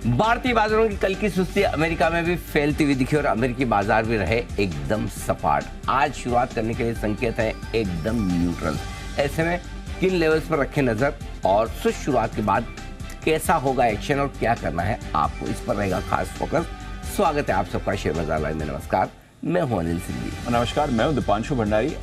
भारतीय बाजारों की कल की सुस्ती अमेरिका में भी फैलती हुई दिखी और अमेरिकी बाजार भी रहे एकदम सपाट। आज शुरुआत करने के लिए संकेत है एकदम न्यूट्रल। ऐसे में किन लेवल्स पर रखें नजर और सुस्त शुरुआत के बाद कैसा होगा एक्शन और क्या करना है आपको, इस पर रहेगा खास फोकस। स्वागत है आप सबका शेयर बाजार लाइव में। नमस्कार, मैं हूं अनिल सिंह। नमस्कार, मैं हूं दीपांशु भंडारी।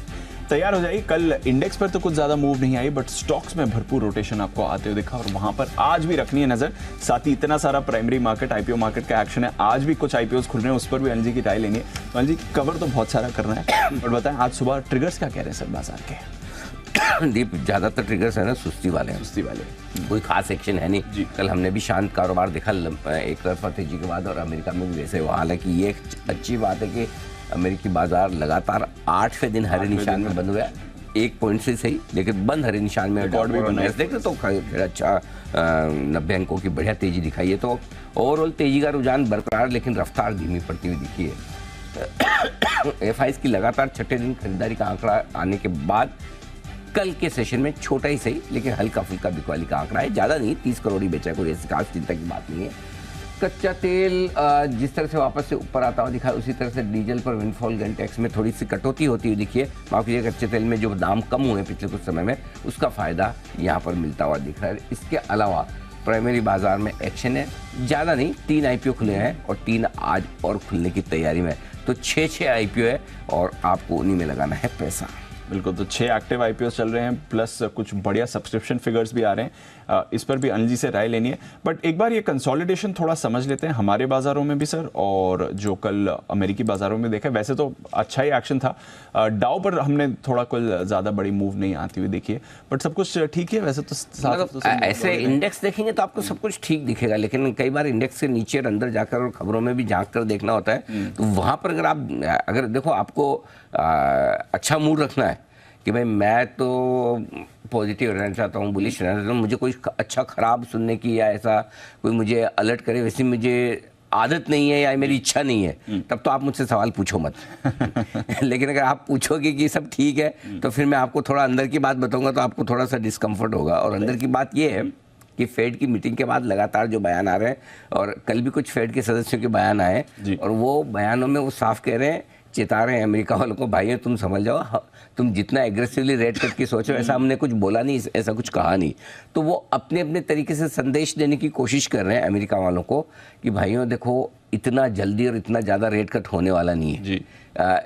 तैयार हो जाइए। कल इंडेक्स पर तो कुछ ज्यादा मूव नहीं आई, बट स्टॉक्स में भरपूर रोटेशन आपको आते हुए दिखा और वहां पर आज भी रखनी है नजर। साथ ही इतना सारा प्राइमरी मार्केट आईपीओ मार्केट का एक्शन है, आज भी कुछ आईपीओ खुल रहे हैं, उस पर भी अनिल जी की राय लेनी है। अनिल जी, कवर तो बहुत सारा करना है, बट बताएं आज सुबह ट्रिगर्स क्या कह रहे हैं सर बाजार के? दीप, ज्यादातर ट्रिगर्स है ना सुस्ती वाले हैं। सुस्ती वाले, कोई खास एक्शन है नहीं। कल हमने भी शांत कारोबार देखा एक तरफा तेजी के बाद, और अमेरिका में भी वैसे हुआ। हालांकि ये एक अच्छी बात है कि अमेरिकी बाजार लगातार 8वें दिन हरे निशान में बंद हुआ। 1 पॉइंट से सही, लेकिन बंद हरे निशान में रिकॉर्ड भी बना है। देख तो फिर अच्छा 90 अंकों की बढ़िया तेजी दिखाई है। तो ओवरऑल तेजी का रुझान बरकरार, लेकिन रफ्तार धीमी पड़ती हुई दिखी है। एफआईज की लगातार छठे दिन खरीदारी का आंकड़ा आने के बाद कल के सेशन में छोटा ही सही लेकिन हल्का फुल्का बिकवाली का आंकड़ा है। ज़्यादा नहीं, 30 करोड़ ही बेचा, कोई ऐसी खास चिंता की बात नहीं है। कच्चा तेल जिस तरह से वापस से ऊपर आता हुआ दिखा है, उसी तरह से डीजल पर विंडफॉल गेन टैक्स में थोड़ी सी कटौती होती हुई दिखी है। माफ कीजिए, कच्चे तेल में जो दाम कम हुए पिछले कुछ समय में, उसका फायदा यहाँ पर मिलता हुआ दिख रहा है। इसके अलावा प्राइमरी बाजार में एक्शन है, ज़्यादा नहीं, 3 आईपीओ खुले हैं और 3 आज और खुलने की तैयारी में। तो 6 आईपीओ है और आपको उन्हीं में लगाना है पैसा। बिल्कुल। तो 6 एक्टिव आईपीओ चल रहे हैं, प्लस कुछ बढ़िया सब्सक्रिप्शन फिगर्स भी आ रहे हैं। इस पर भी अनिल जी से राय लेनी है। बट एक बार ये कंसोलिडेशन थोड़ा समझ लेते हैं हमारे बाजारों में भी सर, और जो कल अमेरिकी बाजारों में देखा। वैसे तो अच्छा ही एक्शन था। डाउ पर हमने थोड़ा कुछ ज़्यादा बड़ी मूव नहीं आती हुई देखी है, बट सब कुछ ठीक है वैसे तो। ऐसे इंडेक्स देखेंगे तो आपको सब कुछ ठीक दिखेगा, लेकिन कई बार इंडेक्स के नीचे और अंदर जाकर और खबरों में भी झांक कर देखना होता है। तो वहाँ पर अगर देखो, आपको अच्छा मूड रखना है कि भाई मैं तो पॉजिटिव रहना चाहता हूँ, बुलिश रहना चाहता हूँ, मुझे कोई अच्छा खराब सुनने की या ऐसा कोई मुझे अलर्ट करे वैसी मुझे आदत नहीं है या मेरी इच्छा नहीं है, तब तो आप मुझसे सवाल पूछो मत। लेकिन अगर आप पूछोगे कि सब ठीक है, तो फिर मैं आपको थोड़ा अंदर की बात बताऊंगा, तो आपको थोड़ा सा डिस्कम्फर्ट होगा। और अंदर की बात ये है कि फेड की मीटिंग के बाद लगातार जो बयान आ रहे हैं, और कल भी कुछ फेड के सदस्यों के बयान आए, और वो बयानों में वो साफ कह रहे हैं, चेता रहे हैं अमेरिका वालों को, भाइयों तुम समझ जाओ, तुम जितना एग्रेसिवली रेट कट के सोचो, ऐसा हमने कुछ बोला नहीं, ऐसा कुछ कहा नहीं। तो वो अपने अपने तरीके से संदेश देने की कोशिश कर रहे हैं अमेरिका वालों को कि भाइयों देखो, इतना जल्दी और इतना ज़्यादा रेट कट होने वाला नहीं है जी।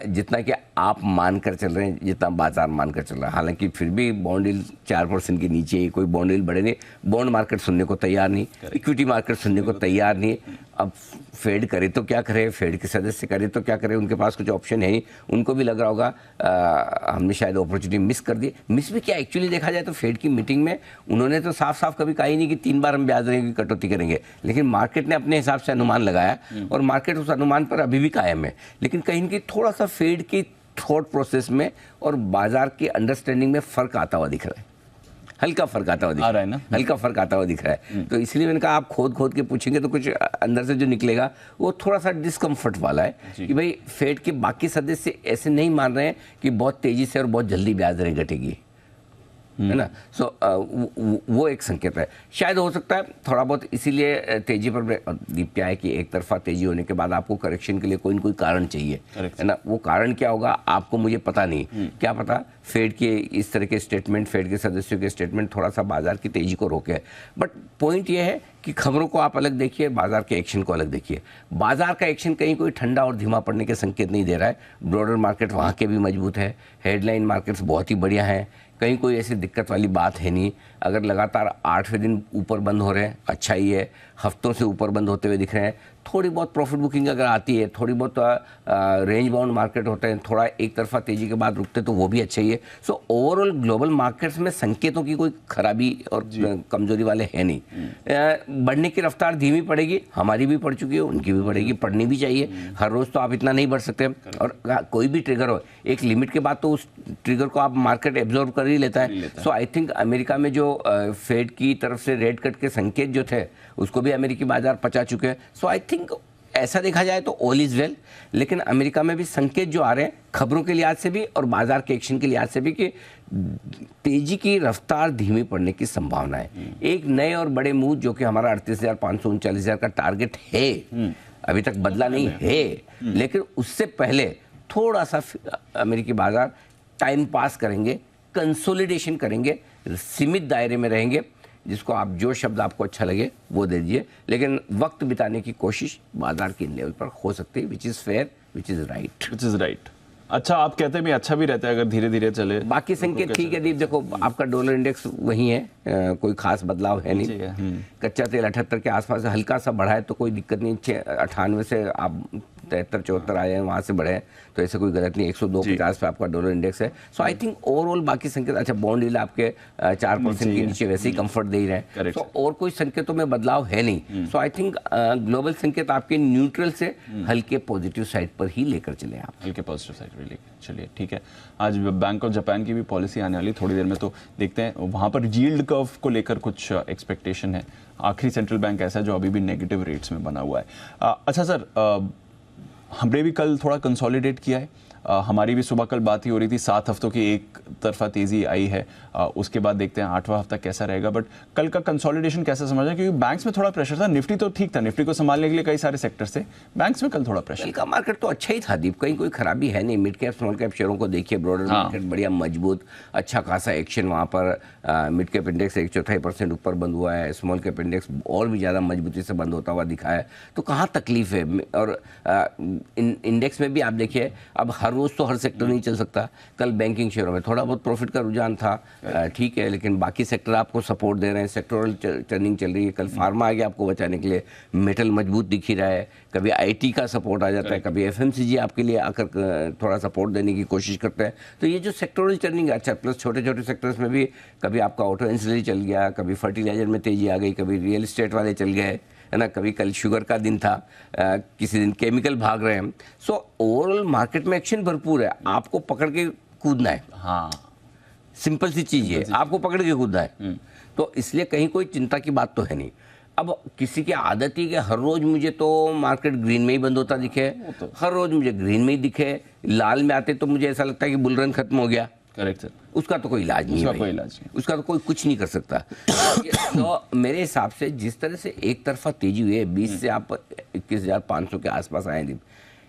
जितना कि आप मानकर चल रहे हैं, जितना बाजार मानकर चल रहा है। हालांकि फिर भी बॉन्ड यील्ड 4% के नीचे ही, कोई बॉन्ड यील्ड बढ़े नहीं। बॉन्ड मार्केट सुनने को तैयार नहीं, इक्विटी मार्केट सुनने को तैयार नहीं। अब फेड करे तो क्या करे, फेड के सदस्य करे तो क्या करे, उनके पास कुछ ऑप्शन है ही। उनको भी लग रहा होगा हमने शायद अपॉर्चुनिटी मिस कर दी। मिस भी क्या, एक्चुअली देखा जाए तो फेड की मीटिंग में उन्होंने तो साफ साफ कभी कहा ही नहीं कि 3 बार हम ब्याज दर की कटौती करेंगे, लेकिन मार्केट ने अपने हिसाब से अनुमान लगाया और मार्केट उस अनुमान पर अभी भी कायम है। लेकिन कहीं न कहीं थोड़ा सा फेड की थॉट प्रोसेस में और बाजार की अंडरस्टैंडिंग में फर्क आता हुआ दिख रहा है, हल्का फर्क आता हुआ दिख रहा है ना, हल्का फर्क आता हुआ दिख रहा है। तो इसलिए मैंने कहा आप खोद के पूछेंगे तो कुछ अंदर से जो निकलेगा वो थोड़ा सा डिस्कम्फर्ट वाला है कि भाई फेड के बाकी सदस्य ऐसे नहीं मान रहे हैं कि बहुत तेजी से और बहुत जल्दी ब्याज दरें घटेगी, है ना। सो वो एक संकेत है। शायद हो सकता है थोड़ा बहुत इसीलिए तेजी पर दीप क्या है कि एक तरफा तेजी होने के बाद आपको करेक्शन के लिए कोई न कोई कारण चाहिए, है ना। वो कारण क्या होगा आपको मुझे पता नहीं, क्या पता फेड के इस तरह के स्टेटमेंट, फेड के सदस्यों के स्टेटमेंट थोड़ा सा बाजार की तेजी को रोके। बट पॉइंट ये है कि खबरों को आप अलग देखिए, बाजार के एक्शन को अलग देखिए। बाजार का एक्शन कहीं कोई ठंडा और धीमा पड़ने के संकेत नहीं दे रहा है। ब्रॉडर मार्केट वहाँ के भी मजबूत है, हेडलाइन मार्केट्स बहुत ही बढ़िया हैं, कहीं कोई ऐसी दिक्कत वाली बात है नहीं। अगर लगातार 8वें दिन ऊपर बंद हो रहे हैं, अच्छा ही है। हफ्तों से ऊपर बंद होते हुए दिख रहे हैं। थोड़ी बहुत प्रॉफिट बुकिंग अगर आती है, थोड़ी बहुत रेंज बाउंड मार्केट होते हैं, थोड़ा एक तरफा तेजी के बाद रुकते तो वो भी अच्छा ही है। सो ओवरऑल ग्लोबल मार्केट्स में संकेतों की कोई खराबी और कमजोरी वाले है नहीं। बढ़ने की रफ्तार धीमी पड़ेगी, हमारी भी पड़ चुकी है, उनकी भी पड़ेगी, पड़नी भी चाहिए। हर रोज तो आप इतना नहीं बढ़ सकते, और कोई भी ट्रिगर हो एक लिमिट के बाद तो उस ट्रिगर को आप मार्केट एब्जॉर्ब कर ही लेता है। सो आई थिंक अमेरिका में जो फेड की तरफ से रेट कट के संकेत जो थे उसको भी अमेरिकी बाजार पचा चुके हैं। सो आई थिंक ऐसा देखा जाए तो ऑल इज वेल, लेकिन अमेरिका में भी संकेत जो आ रहे हैं खबरों के लिहाज से भी और बाजार के एक्शन के लिहाज से भी कि तेजी की रफ्तार धीमी पड़ने की संभावना है। एक नए और बड़े मूव जो कि हमारा 38,500 39,000 का टारगेट है, अभी तक बदला नहीं है, लेकिन उससे पहले थोड़ा सा अमेरिकी बाजार टाइम पास करेंगे, कंसोलिडेशन करेंगे, सीमित दायरे में रहेंगे, जिसको आप जो शब्द आपको अच्छा लगे वो दे दीजिए, लेकिन वक्त बिताने की कोशिश बाजार के लेवल पर हो सकती है, which is fair, which is right. अच्छा, आप कहते हैं भी अच्छा भी रहता है अगर धीरे धीरे चले। बाकी संकेत ठीक है दीप, देखो आपका डॉलर इंडेक्स वही है, कोई खास बदलाव है नहीं। कच्चा तेल 78 के आसपास हल्का सा बढ़ा है तो कोई दिक्कत नहीं, 98 से आप 73-74 आए हैं, वहाँ से बढ़े, तो ऐसे कोई गलत नहीं। 102.50 पे आपका डॉलर इंडेक्स है। सो आई थिंक ओवरऑल बाकी संकेत अच्छा, बॉन्ड यील्ड आपके 4% के नीचे वैसे ही कंफर्ट दे ही रहे हैं, तो और कोई संकेतों में बदलाव है नहीं। सो आई थिंक ग्लोबल संकेत आपके न्यूट्रल से हल्के पॉजिटिव साइड पर ही लेकर चले आप, हल्के पॉजिटिव साइड पर लेकर चलिए, ठीक है। आज बैंक ऑफ जापान की भी पॉलिसी आने वाली थोड़ी देर में, तो देखते हैं वहाँ पर यील्ड कर्व को लेकर कुछ एक्सपेक्टेशन है। आखिरी सेंट्रल बैंक ऐसा है जो अभी भी नेगेटिव रेट्स में बना हुआ है। अच्छा सर, हमने भी कल थोड़ा कंसोलिडेट किया है, हमारी भी सुबह कल बात ही हो रही थी, 7 हफ्तों की एक तरफा तेजी आई है, उसके बाद देखते हैं 8वां हफ्ता कैसा रहेगा। बट कल का कंसोलिडेशन कैसा समझा, क्योंकि बैंक्स में थोड़ा प्रेशर था, निफ्टी तो ठीक था, निफ्टी को संभालने के लिए कई सारे सेक्टर से, बैंक्स में कल थोड़ा प्रेशर। कल का मार्केट तो अच्छा ही था दीप, कहीं कोई खराबी है नहीं। मिड कैप स्मॉल कैप शेयरों को देखिए, ब्रॉडर मार्केट बढ़िया मजबूत, अच्छा खासा एक्शन वहाँ पर। मिड कैप इंडेक्स 1/4% ऊपर बंद हुआ है, स्मॉल कैप इंडेक्स और भी ज़्यादा मजबूती से बंद होता हुआ दिखा है, तो कहाँ तकलीफ है। और इंडेक्स में भी आप देखिए, अब हर रोज़ तो हर सेक्टर नहीं चल सकता। कल बैंकिंग शेयरों में थोड़ा बहुत प्रॉफिट का रुझान था, ठीक है, लेकिन बाकी सेक्टर आपको सपोर्ट दे रहे हैं, सेक्टोरल टर्निंग चल रही है। कल फार्मा आ गया आपको बचाने के लिए, मेटल मजबूत दिख ही रहा है, कभी आईटी का सपोर्ट आ जाता है, कभी एफएमसीजी आपके लिए आकर थोड़ा सपोर्ट देने की कोशिश करते हैं। तो ये जो सेक्टोरल टर्निंग है अच्छा, प्लस छोटे छोटे सेक्टर्स में भी कभी आपका ऑटो इंडस्ट्री चल गया, कभी फर्टिलाइजर में तेजी आ गई, कभी रियल एस्टेट वाले चल गए, है ना, कभी कल शुगर का दिन था, किसी दिन केमिकल भाग रहे हैं। सो ओवरऑल मार्केट में एक्शन भरपूर है, आपको पकड़ के कूदना है। हाँ, सिंपल सी चीज है, आपको पकड़ के कूदना है, तो इसलिए कहीं कोई चिंता की बात तो है नहीं। अब किसी की आदत ही कि हर रोज मुझे तो मार्केट ग्रीन में ही बंद होता दिखे, हर रोज मुझे ग्रीन में ही दिखे, लाल में आते तो मुझे ऐसा लगता है कि बुल रन खत्म हो गया। करेक्ट सर, उसका तो कोई इलाज नहीं है, उसका तो कोई कुछ नहीं कर सकता। तो मेरे हिसाब से जिस तरह से एक तरफा तेजी हुई है, 20 से आप 21,500 के आसपास आए,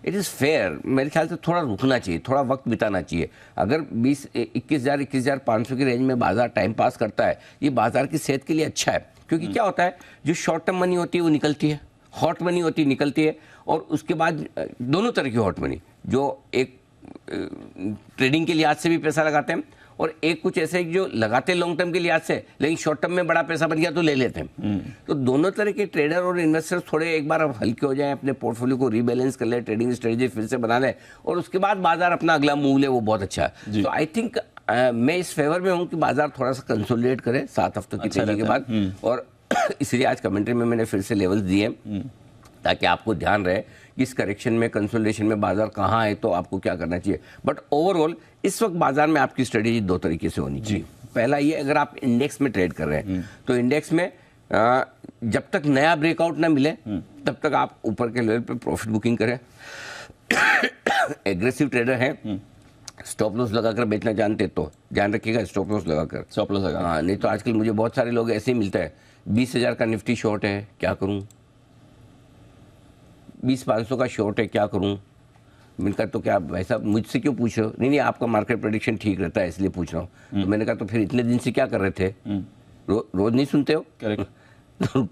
इट इज़ फेयर। मेरे ख्याल से थोड़ा रुकना चाहिए, थोड़ा वक्त बिताना चाहिए। अगर 21,500 की रेंज में बाजार टाइम पास करता है, ये बाजार की सेहत के लिए अच्छा है, क्योंकि क्या होता है, जो शॉर्ट टर्म मनी होती है वो निकलती है, हॉट मनी होती है निकलती है, और उसके बाद दोनों तरह की हॉट मनी, जो एक ट्रेडिंग के लिहाज से भी पैसा लगाते हैं, और एक कुछ ऐसे जो लगाते हैं लॉन्ग टर्म के लिहाज से, लेकिन शॉर्ट टर्म में बड़ा पैसा बन गया तो ले लेते हैं। तो दोनों तरह के ट्रेडर और इन्वेस्टर्स थोड़े एक बार हल्के हो जाएं, अपने पोर्टफोलियो को रीबैलेंस कर ले, ट्रेडिंग स्ट्रेटजी फिर से बना ले, और उसके बाद बाजार अपना अगला मूव ले, वो बहुत अच्छा है। तो आई थिंक मैं इस फेवर में हूँ कि बाजार थोड़ा सा कंसोलिडेट करे 7 हफ्तों की तेजी के बाद, और इसलिए आज कमेंट्री में मैंने फिर से लेवल्स दिए, ताकि आपको ध्यान रहे कि इस करेक्शन में, कंसोलिडेशन में बाजार कहाँ है, तो आपको क्या करना चाहिए। बट ओवरऑल इस वक्त बाजार में आपकी स्ट्रेटेजी 2 तरीके से होनी चाहिए। पहला ये, अगर आप इंडेक्स में ट्रेड कर रहे हैं तो इंडेक्स में जब तक नया ब्रेकआउट ना मिले तब तक आप ऊपर के लेवल पे प्रॉफिट बुकिंग करें। एग्रेसिव ट्रेडर हैं, स्टॉप लॉस लगाकर बेचना जानते तो ध्यान रखिएगा, स्टॉप लॉस लगाकर, स्टॉप लॉस लगा। हाँ, नहीं तो आजकल मुझे बहुत सारे लोग ऐसे ही मिलते हैं, 20,000 का निफ्टी शॉर्ट है, क्या करूं, 20,500 का शॉर्ट है, क्या करूं। मैंने कहा तो क्या वैसा मुझसे क्यों पूछ रहे हो? नहीं आपका मार्केट प्रेडिक्शन ठीक रहता है इसलिए पूछ रहा हूँ। तो मैंने कहा तो फिर इतने दिन से क्या कर रहे थे? रोज नहीं सुनते हो? करेक्ट। तो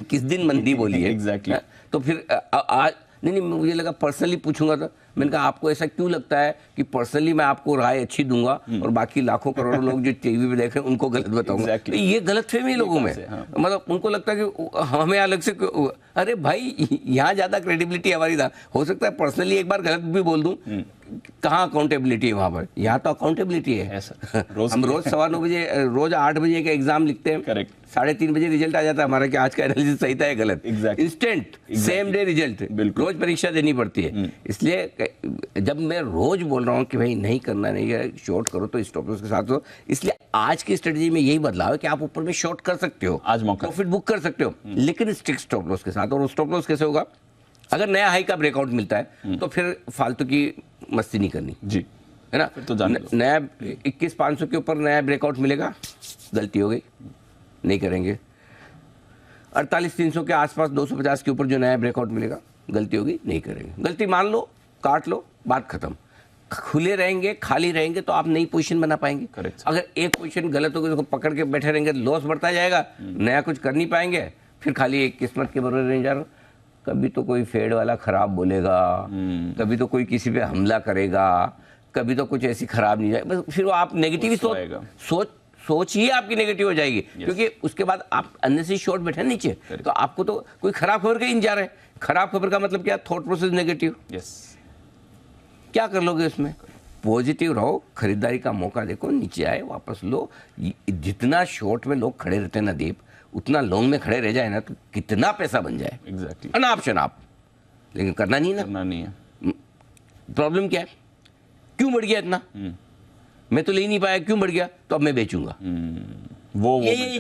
किस दिन मंदी बोली है? एग्जैक्टली। तो फिर आज नहीं, मुझे लगा पर्सनली पूछूंगा, तो मैंने कहा आपको ऐसा क्यों लगता है कि पर्सनली मैं आपको राय अच्छी दूंगा और बाकी लाखों करोड़ों लोग जो टीवी पे देख रहे हैं उनको गलत बताऊंगा? तो ये गलत फहमी है लोगों में। मतलब उनको लगता है कि हमें अलग से, अरे भाई यहाँ ज्यादा क्रेडिबिलिटी हमारी था, हो सकता है पर्सनली एक बार गलत भी बोल दूं, कहाँ अकाउंटेबिलिटी है वहां पर? यहाँ तो अकाउंटेबिलिटी है। हम रोज 9:15 बजे, रोज 8 बजे का एग्जाम लिखते हैं, करेक्ट, 3:30 बजे रिजल्ट आ जाता है हमारा कि आज का एनालिसिस सही था या गलत। इंस्टेंट सेम डे रिजल्ट, रोज परीक्षा देनी पड़ती है। इसलिए जब मैं रोज बोल रहा हूँ कि भाई नहीं करना, नहीं है शॉर्ट करो तो स्टॉप लॉस के साथ हो, इसलिए आज की स्ट्रेटजी में यही बदलाव है कि आप ऊपर में शॉर्ट कर सकते हो, आज मौका, प्रॉफिट बुक कर सकते हो, लेकिन स्ट्रिक्ट स्टॉप लॉस के साथ। और स्टॉप लॉस कैसे होगा? अगर नया हाई का ब्रेकआउट मिलता है तो फिर फालतू की मस्ती नहीं करनी जी, है ना। फिर तो जाने दो। नया 21,500 के ऊपर नया ब्रेकआउट मिलेगा, गलती हो गई, नहीं करेंगे। 48,300 के आसपास 250 के ऊपर जो नया ब्रेकआउट मिलेगा, गलती होगी, नहीं करेंगे। गलती मान लो, काट लो, बात खत्म। खुले रहेंगे, खाली रहेंगे तो आप नई पोजीशन बना पाएंगे। Correct. अगर एक पोजीशन गलत होगी तो पकड़ के बैठे रहेंगे, लॉस बढ़ता जाएगा, नया कुछ कर नहीं पाएंगे, फिर खाली एक किस्मत के भरोसे नहीं जा रहा। कभी तो कोई फेड वाला खराब बोलेगा, कभी तो कोई किसी पे हमला करेगा, कभी तो कुछ ऐसी खराब नहीं जाए, बस फिर वो आप नेगेटिव ही सोच ही आपकी नेगेटिव हो जाएगी। क्योंकि उसके बाद आप अंदर से शॉर्ट बैठे नीचे, तो आपको तो कोई खराब खबर का इंतजार है। खराब खबर का मतलब क्या? Thought process negative. क्या कर लोगे इसमें? पॉजिटिव रहो, खरीदारी का मौका देखो, नीचे आए वापस लो। जितना शॉर्ट में लोग खड़े रहते हैं ना दीप, उतना लॉन्ग में खड़े रह जाए ना तो कितना पैसा बन जाए। एग्जैक्टली, अनाप शनाप, लेकिन करना नहीं ना। करना नहीं है। प्रॉब्लम क्या है? क्यों बढ़ गया इतना? मैं तो ले ही नहीं पाया, क्यों बढ़ गया? तो अब मैं बेचूंगा। वो ये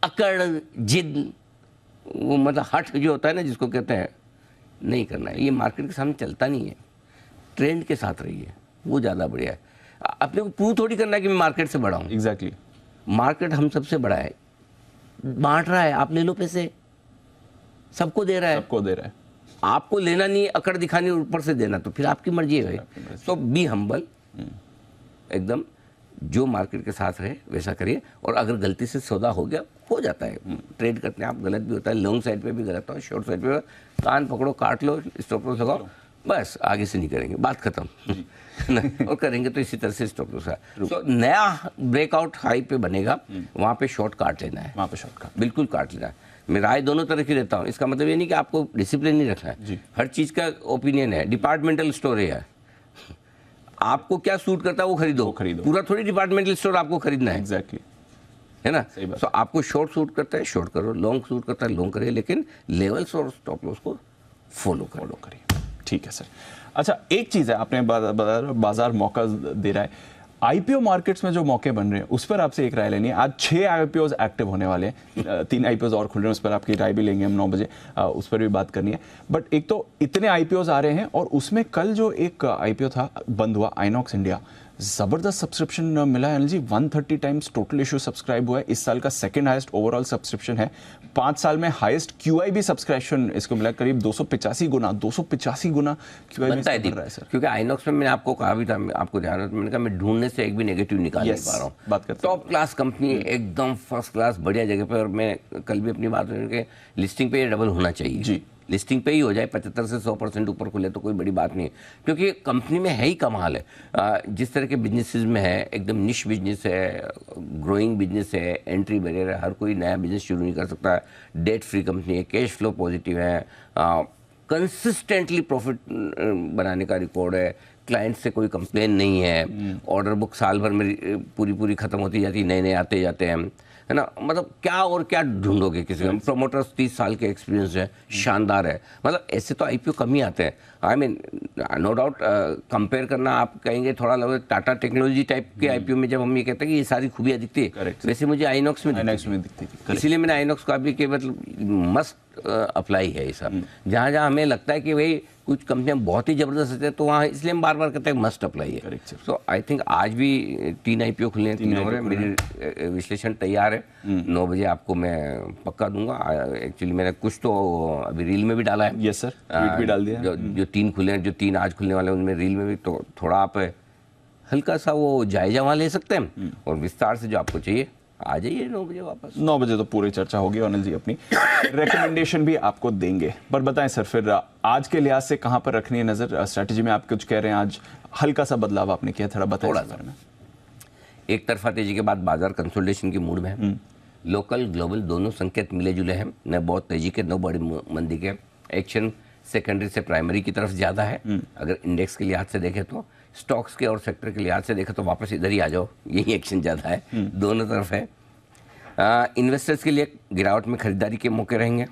अकड़, जिद, वो मतलब हठ जो होता है ना, जिसको कहते हैं, नहीं करना है। ये मार्केट के सामने चलता नहीं है। ट्रेंड के साथ रहिए, वो ज़्यादा बढ़िया है। अपने को प्रूव थोड़ी करना है कि मैं मार्केट से बड़ा हूँ। एग्जैक्टली, मार्केट हम सबसे बड़ा है, बांट रहा है, आप ले लो पैसे, सबको दे रहा है। सबको दे रहा है। आपको लेना नहीं, अकड़ दिखानी, ऊपर से देना, तो फिर आपकी मर्जी है भाई। सो बी हम्बल, एकदम जो मार्केट के साथ रहे वैसा करिए। और अगर गलती से सौदा हो गया, हो जाता है, ट्रेड करते हैं आप, गलत भी होता है, लॉन्ग साइड पे भी गलत हो, शॉर्ट साइड पे, कान पकड़ो, काट लो, स्टॉप लॉस लगाओ, बस आगे से नहीं करेंगे, बात खत्म। और करेंगे तो इसी तरह से स्टॉप लॉस है। तो नया ब्रेकआउट हाई पे बनेगा, वहाँ पे शॉर्ट काट लेना है, वहाँ पे शॉर्ट काट बिल्कुल काट लेना है। मैं राय दोनों तरह की देता हूँ। इसका मतलब ये नहीं कि आपको डिसिप्लिन नहीं रखना है, हर चीज़ का ओपिनियन है। डिपार्टमेंटल स्टोर है, आपको क्या सूट करता है वो खरीदो, पूरा थोड़ी डिपार्टमेंटल स्टोर आपको खरीदना है। एग्जैक्टली, है ना। तो आपको शॉर्ट सूट करता है, शॉर्ट करो, लॉन्ग सूट करता है, लॉन्ग करिए, लेकिन लेवल्स और स्टॉप लॉस को फॉलो करिए। ठीक है सर। अच्छा, एक चीज़ है, आपने बाजार मौका दे रहा है, आईपीओ मार्केट्स में जो मौके बन रहे हैं उस पर आपसे एक राय लेनी है। आज 6 आईपीओज एक्टिव होने वाले हैं, 3 आईपीओज और खुल रहे हैं, उस पर आपकी राय भी लेंगे हम 9 बजे, उस पर भी बात करनी है। बट एक तो इतने आईपीओज आ रहे हैं, और उसमें कल जो एक आईपीओ था बंद हुआ, आइनॉक्स इंडिया, जबरदस्त सब्सक्रिप्शन मिला है Anil ji, 130 times total issue subscribe हुआ है। इस साल का सेकंड हाईएस्ट ओवरऑल सब्सक्रिप्शन है, 5 साल में हाईएस्ट क्यूआई सब्सक्रिप्शन इसको मिला, करीब 285 गुना क्यूआई बनता है सर। क्योंकि आइनॉक्स में मैंने आपको कहा भी था, आपको ध्यान है, मैंने कहा मैं ढूंढने से एक भी नेगेटिव निकाल नहीं पा रहा हूँ। बात करते हैं, टॉप क्लास कंपनी, एकदम फर्स्ट क्लास, बढ़िया जगह पे। और मैं कल भी अपनी बात के लिस्टिंग पे ये डबल होना चाहिए जी, लिस्टिंग पे ही हो जाए, 75 से 100% ऊपर खुले तो कोई बड़ी बात नहीं है। क्योंकि कंपनी में है ही कमाल है, जिस तरह के बिजनेसेस में है, एकदम निश बिजनेस है, ग्रोइंग बिजनेस है, एंट्री बैरियर है, हर कोई नया बिजनेस शुरू नहीं कर सकता है, डेट फ्री कंपनी है, कैश फ्लो पॉजिटिव है, कंसिस्टेंटली प्रॉफिट बनाने का रिकॉर्ड है, क्लाइंट से कोई कंप्लेन नहीं है, ऑर्डर बुक साल भर में पूरी खत्म होती जाती, नए नए आते जाते हैं, है ना। मतलब क्या और क्या ढूंढोगे किसी में? प्रोमोटर्स 30 साल के एक्सपीरियंस है, शानदार है। मतलब ऐसे तो आईपीओ कम ही आते हैं। I mean no doubt, compare करना आप कहेंगे थोड़ा लगभग टाटा टेक्नोलॉजी टाइप के आईपीओ में जब हम ये कहते हैं कि ये सारी खूबियाँ दिखती है, वैसे मुझे आइनॉक्स में दिखती थी। इसीलिए मैंने आइनॉक्स का भी कि मतलब मस्ट अप्लाई है ये सब। जहाँ जहाँ हमें लगता है कि भाई कुछ कंपनियां बहुत ही जबरदस्त है, तो वहाँ इसलिए हम बार बार कहते हैं मस्ट अप्लाई है। सो आई थिंक आज भी 3 आईपीओ खुले हैं, 3 और है। मेरी विश्लेषण तैयार है, 9 बजे आपको मैं पक्का दूंगा। एक्चुअली मैंने कुछ तो अभी रील में भी डाला है। यस सर, ट्वीट भी डाल दिया। जो 3 खुले हैं, जो 3 आज खुलने वाले हैं, उनमें रील में भी तो थोड़ा आप हल्का सा वो जायजा वहाँ ले सकते हैं, और विस्तार से जो आपको चाहिए आ जाइए 9 बजे वापस। 9 बजे तो पूरी चर्चा होगी, अनिल जी अपनी रिकमेंडेशन भी आपको देंगे। पर बताएं सर, फिर आज के लिहाज से कहाँ पर रखनी है नजर? स्ट्रैटेजी में आप कुछ कह रहे हैं, आज हल्का सा बदलाव आपने किया, थोड़ा बताएं। थोड़ा सा एक तरफा तेजी के बाद बाजार कंसोलिडेशन की मूड में है। लोकल ग्लोबल दोनों संकेत मिले जुले हैं, न बहुत तेजी के न बड़ी मंदी के। एक्शन सेकेंडरी से प्राइमरी की तरफ ज़्यादा है। अगर इंडेक्स के लिहाज से देखें तो, स्टॉक्स के और सेक्टर के लिहाज से देखें तो वापस इधर ही आ जाओ, यही एक्शन ज़्यादा है, दोनों तरफ है। इन्वेस्टर्स के लिए गिरावट में खरीदारी के मौके रहेंगे।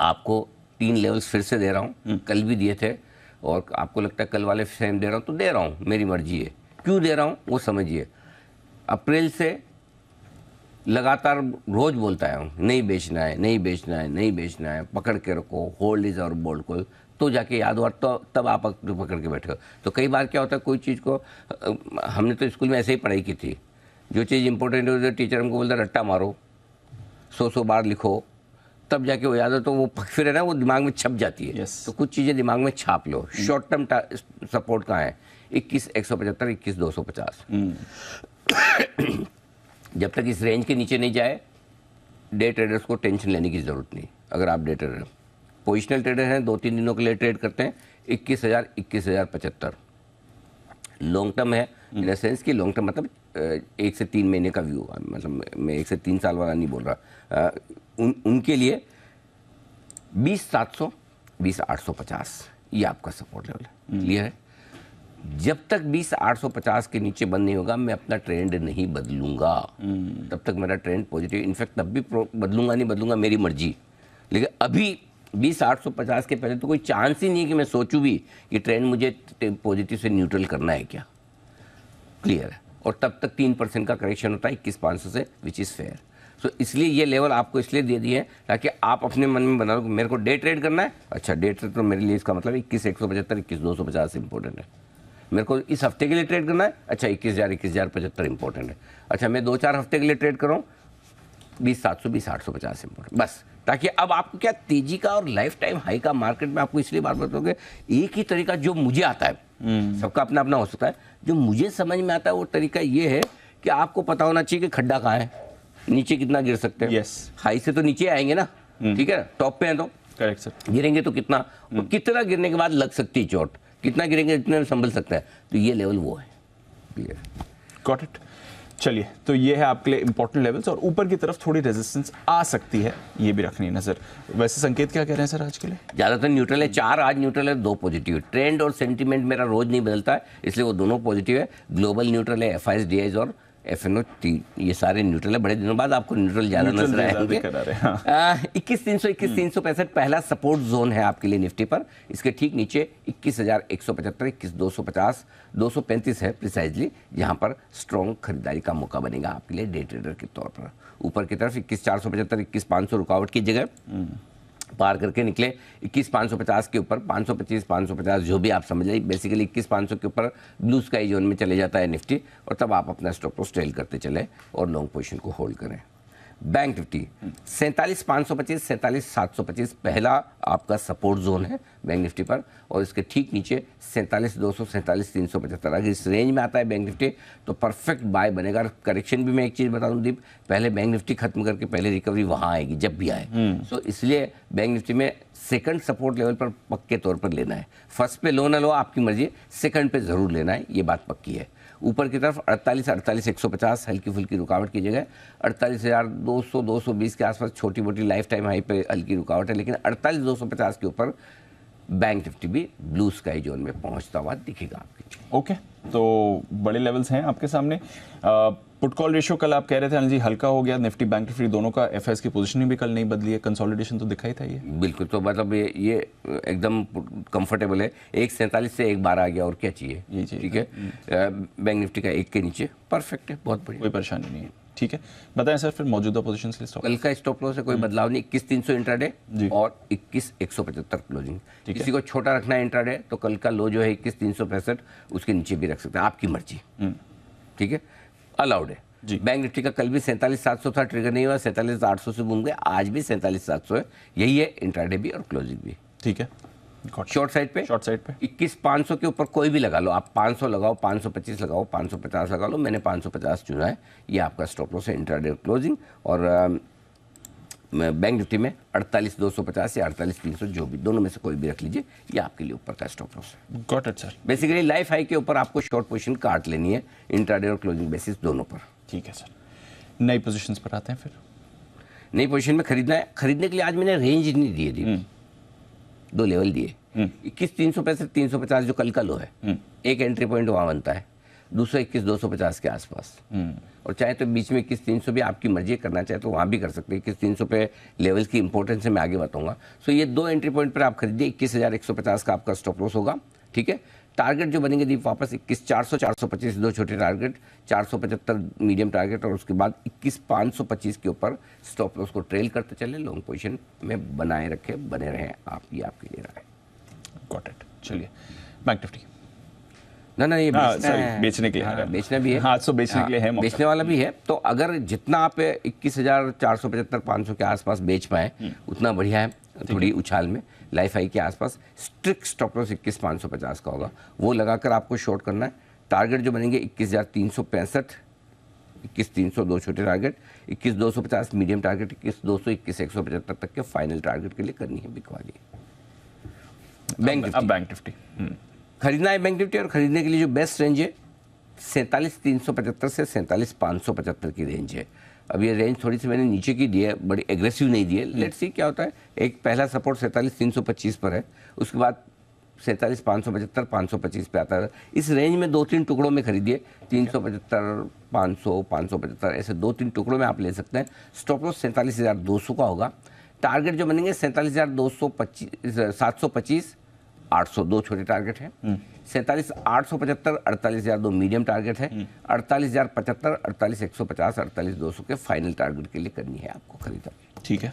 आपको 3 लेवल्स फिर से दे रहा हूँ, कल भी दिए थे, और आपको लगता है कल वाले सेम दे रहा हूँ तो दे रहा हूँ, मेरी मर्जी है। क्यों दे रहा हूँ वो समझिए। अप्रैल से लगातार रोज बोलता है नहीं बेचना है, नहीं बेचना है, नहीं बेचना है, पकड़ के रखो, होल्ड इज और बोल्ड को, तो जाके याद हुआ, तो तब आप पकड़ के बैठे हो। तो कई बार क्या होता है, कोई चीज़ को हमने तो स्कूल में ऐसे ही पढ़ाई की थी, जो चीज़ इंपॉर्टेंट है टीचर हमको बोलता रट्टा मारो, 100 बार लिखो, तब जाके वो याद हो, तो वो फिर है ना वो दिमाग में छप जाती है। Yes. तो कुछ चीज़ें दिमाग में छाप लो। शॉर्ट टर्म सपोर्ट कहाँ है? 21,175, 21,250। जब तक इस रेंज के नीचे नहीं जाए, डे ट्रेडर्स को टेंशन लेने की ज़रूरत नहीं। अगर आप डे ट्रेडर, पोजिशनल ट्रेडर हैं, 2-3 दिनों के लिए ट्रेड करते हैं, 21,000, 21,075 लॉन्ग टर्म है। इन सेंस कि लॉन्ग टर्म मतलब 1 से 3 महीने का व्यू, मतलब मैं 1 से 3 साल वाला नहीं बोल रहा। उनके लिए 20,700, 20,850 ये आपका सपोर्ट लेवल है। क्लियर है? जब तक 20,850 के नीचे बंद नहीं होगा, मैं अपना ट्रेंड नहीं बदलूंगा। तब तक मेरा ट्रेंड पॉजिटिव, इनफैक्ट तब भी बदलूंगा नहीं बदलूंगा मेरी मर्जी। लेकिन अभी 20,850 के पहले तो कोई चांस ही नहीं है कि मैं सोचूं भी कि ट्रेंड मुझे पॉजिटिव से न्यूट्रल करना है क्या। क्लियर है? और तब तक 3% का करेक्शन होता है 21,500 से, विच इज़ फेयर। सो इसलिए ये लेवल आपको इसलिए दे दिए हैं ताकि आप अपने मन में बना लो कि मेरे को डे ट्रेड करना है। अच्छा, डे ट्रेड तो मेरे लिए इसका मतलब 21,175, 21,250 इंपॉर्टेंट है। मेरे को इस हफ्ते के लिए ट्रेड करना है, अच्छा 21,000, 21,075 इंपॉर्टेंट है। अच्छा, मैं 2-4 हफ्ते के लिए ट्रेड कर रहा हूँ, 20,700, 20,850 इंपॉर्टेंट, बस। ताकि अब आपको क्या तेजी का और लाइफ टाइम हाई का मार्केट में आपको इसलिए बार बताओगे, एक ही तरीका जो मुझे आता है, सबका अपना अपना हो सकता है, जो मुझे समझ में आता है वो तरीका ये है कि आपको पता होना चाहिए कि खड्डा कहाँ है, नीचे कितना गिर सकते हैं। Yes. हाई से तो नीचे आएंगे ना, ठीक है ना, टॉप पे हैं तो करेक्ट सर, गिरेंगे तो कितना, और कितना गिरने के बाद लग सकती है चोट, कितना गिरेंगे जितने में संभल सकता है। तो ये लेवल वो है। क्लियर? Got it. चलिए, तो ये है आपके लिए इंपॉर्टेंट लेवल्स, और ऊपर की तरफ थोड़ी रेजिस्टेंस आ सकती है, ये भी रखनी है नजर। वैसे संकेत क्या कह रहे हैं सर आज के लिए? ज़्यादातर न्यूट्रल है, 4 आज न्यूट्रल है, 2 पॉजिटिव है। ट्रेंड और सेंटीमेंट मेरा रोज नहीं बदलता है, इसलिए वो दोनों पॉजिटिव है। ग्लोबल न्यूट्रल है, FIs, DIs और FNO, ये सारे न्यूट्रल है। बड़े दिनों बाद आपको न्यूट्रल ज़्यादा नजर आएंगे। 21,300, 21,365 पहला सपोर्ट जोन है आपके लिए निफ्टी पर। इसके ठीक नीचे 21,175, 21,250, 235 है प्रिसाइजली, जहां पर स्ट्रॉन्ग खरीदारी का मौका बनेगा आपके लिए डे ट्रेडर के तौर पर। ऊपर की तरफ 21,475, 21,500 रुकावट की जगह पार करके निकले 21,550 के ऊपर, 525, 550 जो भी आप समझ लें, बेसिकली 21,500 के ऊपर ब्लू स्काई जोन में चले जाता है निफ्टी, और तब आप अपना स्टॉप लॉस ट्रेल करते चले और लॉन्ग पोजीशन को होल्ड करें। बैंक निफ्टी 47,525, 47,725 पहला आपका सपोर्ट जोन है बैंक निफ्टी पर, और इसके ठीक नीचे 47,200, 47,375। अगर इस रेंज में आता है बैंक निफ्टी तो परफेक्ट बाय बनेगा। करेक्शन भी मैं एक चीज़ बता दूं दीप, पहले बैंक निफ्टी खत्म करके पहले रिकवरी वहाँ आएगी जब भी आए। सो इसलिए बैंक निफ्टी में सेकंड सपोर्ट लेवल पर पक्के तौर पर लेना है। फर्स्ट पे लो ना लो आपकी मर्जी, सेकंड पे ज़रूर लेना है, ये बात पक्की है। ऊपर की तरफ 48,150 हल्की फुल्की रुकावट की जगह 48,200, 220 के आसपास छोटी मोटी लाइफ टाइम हाई पे हल्की रुकावट है, लेकिन 48,250 के ऊपर बैंक निफ्टी भी ब्लू स्काई जोन में पहुंचता हुआ दिखेगा आपके। ओके, तो बड़े लेवल्स हैं आपके सामने। पुट कॉल रेशियो कल आप कह रहे थे अनिल जी हल्का हो गया, निफ्टी बैंक निफ्टी दोनों का, FIs की पोजीशनिंग भी कल नहीं बदली है, कंसोलिडेशन तो दिखाई था ये। बिल्कुल, तो मतलब ये एकदम कंफर्टेबल है। 147 से 112 आ गया, और क्या चाहिए, ये चाहिए। ठीक है। बैंक निफ्टी का 1 के नीचे परफेक्ट है, बहुत बढ़िया, कोई परेशानी नहीं है। ठीक है, बताएं सर फिर मौजूदा पोजीशन के लिए। कल का स्टॉप लॉस से कोई बदलाव नहीं, 21,300 इंट्राडे जी। और 21,175 क्लोजिंग। ठीक है। किसी को छोटा रखना है इंट्राडे तो कल का लो जो है 21,365, उसके नीचे भी रख सकते हैं, आपकी मर्जी। ठीक है, अलाउड है जी। बैंक निफ्टी का कल भी 47,700 था, ट्रिगर नहीं हुआ, 47,800 से घूम गए, आज भी 47,700 है। यही है इंट्राडे भी और क्लोजिंग भी। ठीक है, शॉर्ट साइड पे 21,500 के ऊपर कोई भी लगा लो आप, 500 लगाओ, 525 लगाओ, 550 लगा लो, मैंने 550 चुना है। ये आपका स्टॉप लॉस है इंट्राडे क्लोजिंग। और बैंक निफ्टी में 48,250 या 48,300 जो भी, दोनों में से कोई भी रख लीजिए, ये आपके लिए ऊपर का स्टॉप लॉस है। Got it sir. Basically life high के ऊपर आपको शॉर्ट पोजीशन काट लेनी है, इंट्राडे और क्लोजिंग बेसिस दोनों पर। ठीक है सर, नई पोजीशंस पर आते हैं फिर। नई पोजीशन में खरीदना है, खरीदने के लिए आज मैंने रेंज नहीं दिए थी, 2 लेवल दिए। 21,365, 350 जो कल का लो है, एक एंट्री पॉइंट वहाँ बनता है, दूसरा 21,250 के आसपास। और चाहे तो बीच में 21,300 भी आपकी मर्जी करना चाहे तो वहाँ भी कर सकते हैं। 21,300 पे लेवल्स की इंपॉर्टेंस है, मैं आगे बताऊंगा। सो ये 2 एंट्री पॉइंट पर आप खरीदिए, 21,150 का आपका स्टॉप लॉस होगा। ठीक है, टारगेट जो बनेंगे दीप वापस 21,400 425 दो छोटे टारगेट, 475 मीडियम टारगेट, और उसके बाद 21,525 के ऊपर स्टॉप लॉस को ट्रेल करते चले, लॉन्ग पोजीशन में बनाए रखे, बने रहे आप, ये आपके लिए रहा है। Got it. चलिए बैंक निफ्टी। ना ये बेचना है, बेचने के लिए है। बेचना भी है, हाँ, तो बेचने के लिए है, बेचने वाला भी है। तो अगर जितना आप 21,475 500 के आसपास बेच पाए उतना बढ़िया है। थोड़ी उछाल में लाइफ हाई के आसपास स्ट्रिक्ट स्टॉप लॉस 21,550 का होगा, वो लगाकर आपको शॉर्ट करना है। टारगेट जो बनेंगे 21,365, 21,300 दो छोटे टारगेट, 21,250 मीडियम टारगेट, 21,200 21,175 तक के फाइनल टारगेट के लिए करनी है बिकवाली। बैंक निफ्टी खरीदना है, बैंक निफ्टी, और खरीदने के लिए जो बेस्ट रेंज है 47,375 से 47,575 की रेंज है। अब ये रेंज थोड़ी सी मैंने नीचे की दी है, बड़ी एग्रेसिव नहीं दी है। लेट्स सी क्या होता है। एक पहला सपोर्ट 47,325 पर है, उसके बाद 47,575 525 पे आता है। इस रेंज में 2-3 टुकड़ों में खरीदिए, 375 500 575 ऐसे 2-3 टुकड़ों में आप ले सकते हैं। स्टॉप लॉस 47,200 का होगा। टारगेट जो बनेंगे 47,225 725 800 दो छोटे टारगेट है, 47,875 48,000 दो मीडियम टारगेट है, 48,075 48,150 48,200 के फाइनल टारगेट के लिए करनी है आपको खरीदारी। ठीक है।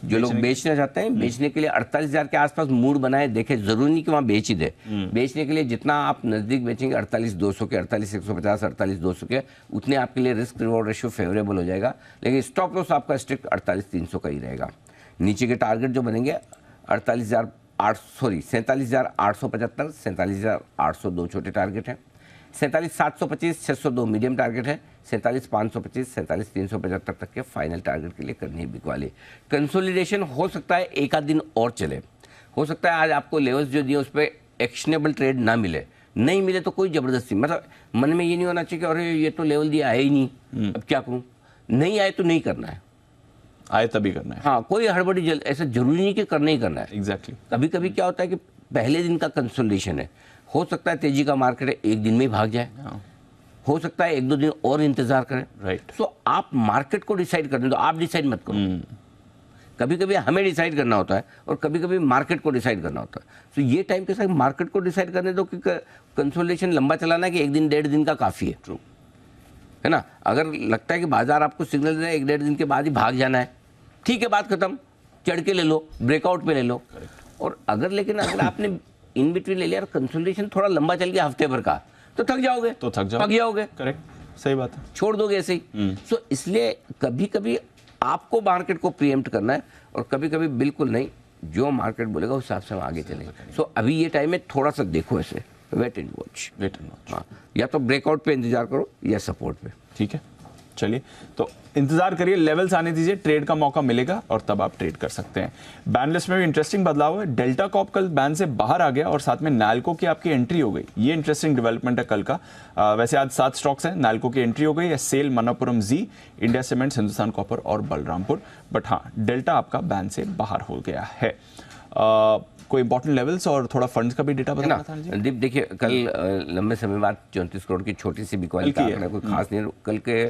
जो लोग बेचना चाहते हैं, बेचने के लिए 48,000 के आसपास मूड बनाए, देखे, जरूरी नहीं कि वहाँ बेच ही दे। बेचने के लिए जितना आप नजदीक बेचेंगे 48,200 के, 48,150 48,200 के, उतने आपके लिए रिस्क रिवॉर्ड रेशियो फेवरेबल हो जाएगा। लेकिन स्टॉप लॉस आपका स्ट्रिक्ट 48,300 का ही रहेगा। नीचे के टारगेट जो बनेंगे 47,875 47,800 दो छोटे टारगेट हैं, 47,725 602 मीडियम टारगेट है, 47,525 47,375 तक के फाइनल टारगेट के लिए करनी है बिकवाली। कंसोलिडेशन हो सकता है एक आध दिन और चले, हो सकता है आज आपको लेवल्स जो दिए उस पर एक्शनेबल ट्रेड ना मिले, नहीं मिले तो कोई जबरदस्ती, मतलब मन में ये नहीं होना चाहिए कि अरे ये तो लेवल दिया है ही नहीं, अब क्या करूं। नहीं आए तो नहीं करना है, आए तभी करना है। हाँ, कोई हड़बड़ी जल्द ऐसा जरूरी नहीं कि करना ही करना है। एग्जैक्टली। कभी कभी क्या होता है कि पहले दिन का कंसोलिडेशन है, हो सकता है तेजी का मार्केट है एक दिन में ही भाग जाए, हो सकता है 1-2 दिन और इंतजार करें। राइट। तो आप मार्केट को डिसाइड करने दो, आप डिसाइड मत करो। कभी कभी हमें डिसाइड करना होता है और कभी कभी मार्केट को डिसाइड करना होता है। तो ये टाइम के साथ मार्केट को डिसाइड करने दो कि कंसोलिडेशन लंबा चलाना है कि 1 दिन 1.5 दिन का काफ़ी है। ट्रू है ना। अगर लगता है कि बाजार आपको सिग्नल दे रहा है 1-1.5 दिन के बाद ही भाग जाना है, ठीक है, बात खत्म, चढ़ के ले लो, ब्रेकआउट पे ले लो। और अगर लेकिन अगर आपने इन बिटवीन ले लिया और कंसोलिडेशन थोड़ा लंबा चल गया हफ्ते भर का, तो थक जाओगे, पक जाओगे। करेक्ट, सही बात है, छोड़ दोगे ऐसे ही। सो इसलिए कभी कभी आपको मार्केट को प्रीएम्प्ट करना है और कभी कभी बिल्कुल नहीं, जो मार्केट बोलेगा उस हिसाब से हम आगे चलेंगे। सो अभी ये टाइम है, थोड़ा सा देखो ऐसे, वेट एंड वॉच। हाँ, या तो ब्रेकआउट पे इंतजार करो या सपोर्ट पे। ठीक है, चलिए तो इंतजार करिए, लेवल्स आने दीजिए, ट्रेड का मौका मिलेगा और तब आप ट्रेड कर सकते हैं। बैन लिस्ट में भी इंटरेस्टिंग बदलाव है, डेल्टा कॉप कल बैन से बाहर आ गया और साथ में नाल्को की आपकी एंट्री हो गई। ये इंटरेस्टिंग डेवलपमेंट है कल का। वैसे आज 7 स्टॉक्स हैं, नाल्को की एंट्री हो गई है, सेल, मनापुरम जी, इंडिया सीमेंट्स, हिंदुस्तान कॉपर और बलरामपुर। बट हाँ, डेल्टा आपका बैन से बाहर हो गया है। कोई इंपॉर्टेंट लेवल्स और थोड़ा फंड्स का भी डेटा बताना था जी। दीप देखिए, कल लंबे समय बाद 34 करोड़ की छोटी सी बिकवाली का आंकड़ा कोई खास नहीं है। कल के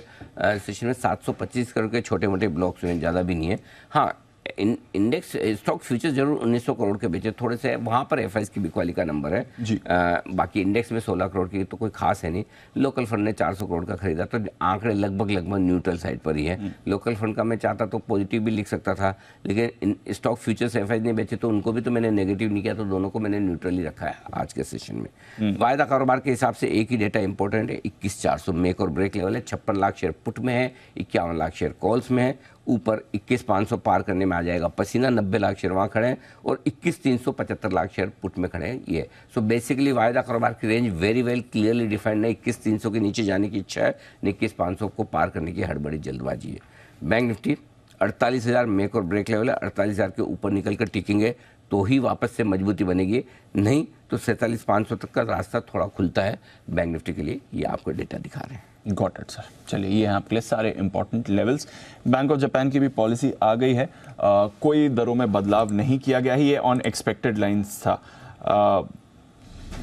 सेशन में 725 करोड़ के छोटे मोटे ब्लॉक्स हुए, ज़्यादा भी नहीं है। हाँ, इंडेक्स स्टॉक फ्यूचर्स जरूर 1900 करोड़ के बेचे, थोड़े से वहाँ पर एफआईएस की बिकवाली का नंबर है जी। बाकी इंडेक्स में 16 करोड़ की तो कोई खास है नहीं। लोकल फंड ने 400 करोड़ का खरीदा, तो आंकड़े लगभग न्यूट्रल साइड पर ही है। लोकल फंड का मैं चाहता तो पॉजिटिव भी लिख सकता था, लेकिन स्टॉक फ्यूचर्स एफआईएस ने बेचे तो उनको भी तो मैंने नेगेटिव नहीं किया, तो दोनों को मैंने न्यूट्रल ही रखा है आज के सेशन में। वायदा कारोबार के हिसाब से एक ही डेटा इंपॉर्टेंट है, 21,400 मेक और ब्रेक लेवल है, 56 लाख शेयर पुट में है, 51 लाख शेयर कॉल्स में है। ऊपर 21,500 पार करने में आ जाएगा पसीना, 90 लाख शेयर वहाँ खड़े हैं और 21,375 लाख शेयर पुट में खड़े हैं ये। सो बेसिकली वायदा कारोबार की range very well clearly defined है, 21,300 के नीचे जाने की इच्छा है, 21,500 को पार करने की हड़बड़ी जल्दबाजी है। बैंक निफ्टी 48,000 मेक और ब्रेक लेवल है, 48,000 के ऊपर निकल कर टिकेंगे तो ही वापस से मजबूती बनेगी, नहीं तो 47,500 तक का रास्ता थोड़ा खुलता है बैंक निफ्टी के लिए। ये आपको डेटा दिखा रहे हैं। Got it sir. चलिए, ये हैं आपके लिए सारे important levels. Bank of Japan की भी पॉलिसी आ गई है, कोई दरों में बदलाव नहीं किया गया है, ये ऑन एक्सपेक्टेड लाइंस था।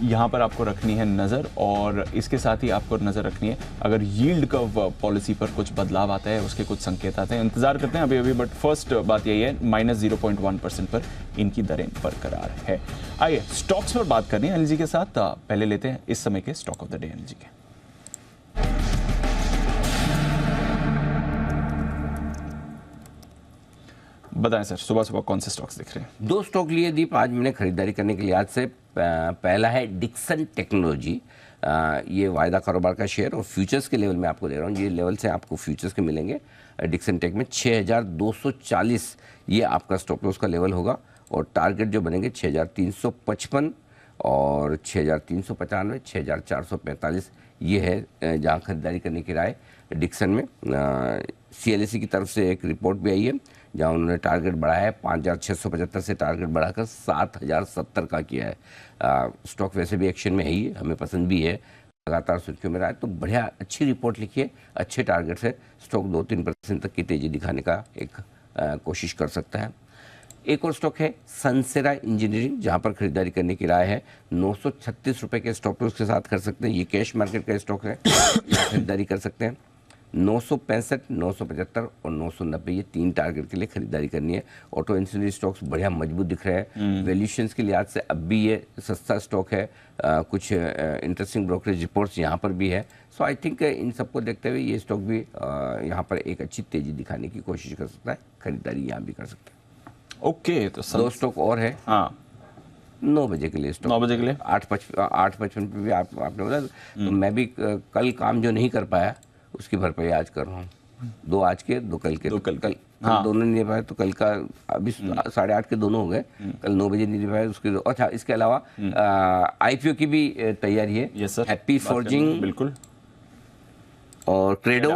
यहाँ पर आपको रखनी है नज़र, और इसके साथ ही आपको नज़र रखनी है अगर यील्ड कर्व पॉलिसी पर कुछ बदलाव आता है, उसके कुछ संकेत आते हैं, इंतजार करते हैं अभी, बट फर्स्ट बात यही है -0.1% पर इनकी दरें बरकरार है। आइए स्टॉक्स पर बात करनी है अनिल जी के साथ। पहले लेते हैं इस समय के stock of the day Anil ji के। बताएं सर, सुबह सुबह कौन से स्टॉक्स दिख रहे हैं? 2 स्टॉक लिए दीप आज मैंने खरीदारी करने के लिहाज से। पहला है डिक्सन टेक्नोलॉजी। ये वायदा कारोबार का शेयर और फ्यूचर्स के लेवल में आपको दे रहा हूँ। ये लेवल से आपको फ्यूचर्स के मिलेंगे डिक्सन टेक में 6240 ये आपका स्टॉप लॉस का लेवल होगा, और टारगेट जो बनेंगे 6355 और 6395, 6445 ये है जहाँ खरीदारी करने की राय डिक्सन में। CLSC की तरफ से एक रिपोर्ट भी आई है जहाँ उन्होंने टारगेट बढ़ाया है 5675 से टारगेट बढ़ाकर 7070 का किया है। स्टॉक वैसे भी एक्शन में है ही, हमें पसंद भी है, लगातार सुर्खियों में रहा है, तो बढ़िया अच्छी रिपोर्ट लिखिए, अच्छे टारगेट से स्टॉक 2-3% तक की तेज़ी दिखाने का एक कोशिश कर सकता है। एक और स्टॉक है सनसेरा इंजीनियरिंग, जहाँ पर खरीदारी करने की राय है 936 रुपये के स्टॉप लॉस के साथ कर सकते हैं। ये कैश मार्केट का स्टॉक है, खरीदारी कर सकते हैं। 965, 975 और 990 ये 3 टारगेट के लिए खरीदारी करनी है। ऑटो इंडस्ट्री स्टॉक्स बढ़िया मजबूत दिख रहे हैं, वैल्यूएशंस के लिहाज से अब भी ये सस्ता स्टॉक है। कुछ इंटरेस्टिंग ब्रोकरेज रिपोर्ट्स यहाँ पर भी है। सो आई थिंक इन सबको देखते हुए ये स्टॉक भी यहाँ पर एक अच्छी तेज़ी दिखाने की कोशिश कर सकता है, खरीदारी यहाँ भी कर सकते हैं। ओके, तो 2 स्टॉक और है। हाँ, 9 बजे के लिए स्टॉक, 9 बजे के लिए 8:55 पे भी आपने बोला, तो मैं भी कल काम जो नहीं कर पाया उसकी भरपाई आज कर रहा हूँ। 2 आज के 2 कल के, कल हाँ। दोनों नहीं दे पाए तो कल का अभी 8:30 के दोनों हो गए, कल 9 बजे नहीं दे पाए उसके दो। अच्छा, इसके अलावा IPO की भी तैयारी है। यस सर, हैप्पी फॉर्जिंग बिल्कुल और क्रेडो,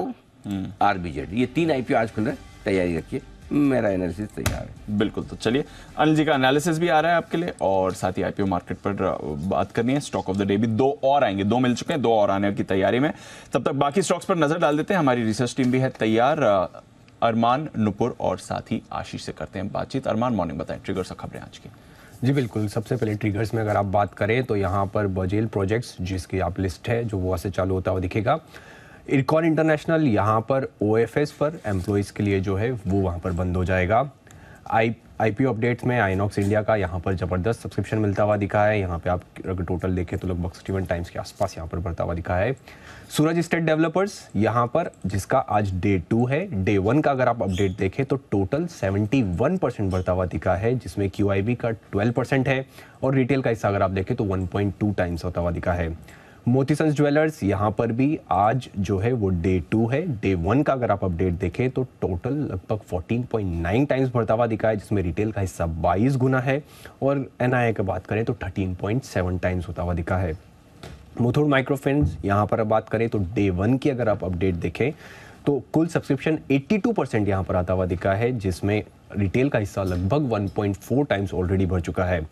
RBZ, ये 3 IPO आज खुल रहे हैं, तैयारी रखिए, मेरा एनालिसिस तैयार है। बिल्कुल। तो चलिए, अनिल जी का एनालिसिस भी आ रहा है आपके लिए, और साथ ही IPO मार्केट पर बात करनी है। स्टॉक ऑफ द डे भी 2 और आएंगे, 2 मिल चुके हैं, 2 और आने की तैयारी में। तब तक बाकी स्टॉक्स पर नजर डाल देते हैं। हमारी रिसर्च टीम भी है तैयार, अरमान, नुपुर और साथ ही आशीष से करते हैं बातचीत। अरमान, मॉर्निंग बताएं ट्रिगर्स और खबरें आज की। जी बिल्कुल, सबसे पहले ट्रिगर्स में अगर आप बात करें तो यहाँ पर बजेल प्रोजेक्ट्स जिसकी आप लिस्ट है जो वो से चालू होता हुआ दिखेगा। इरकॉन इंटरनेशनल यहाँ पर OFS पर एम्प्लॉयज़ के लिए जो है वो वहाँ पर बंद हो जाएगा। IPO अपडेट्स में आइनॉक्स इंडिया का यहाँ पर ज़बरदस्त सब्सक्रिप्शन मिलता हुआ दिखा है। यहाँ पे आप अगर टोटल देखें तो लगभग 61 टाइम्स के आसपास यहाँ पर बढ़ता हुआ दिखा है। सूरज स्टेट डेवलपर्स यहाँ पर जिसका आज डे 2 है, डे 1 का अगर आप अपडेट देखें तो टोटल 71% बढ़ता हुआ दिखा है, जिसमें QIB का 12% है और रिटेल का हिस्सा अगर आप देखें तो 1.2 टाइम्स होता हुआ दिखा है। मोतीसंस ज्वेलर्स यहाँ पर भी आज जो है वो डे 2 है, डे 1 का अगर आप अपडेट देखें तो टोटल लगभग 14.9 टाइम्स बढ़ता हुआ दिखा है, जिसमें रिटेल का हिस्सा 22 गुना है और NII की बात करें तो 13.7 टाइम्स होता हुआ दिखा है। मुथूट माइक्रोफाइनेंस यहाँ पर बात करें तो डे 1 की अगर आप अपडेट देखें तो कुल सब्सक्रिप्शन 82% यहाँ पर आता हुआ दिखा है, जिसमें रिटेल का हिस्सा लगभग 1.4 टाइम्स ऑलरेडी बढ़ चुका है।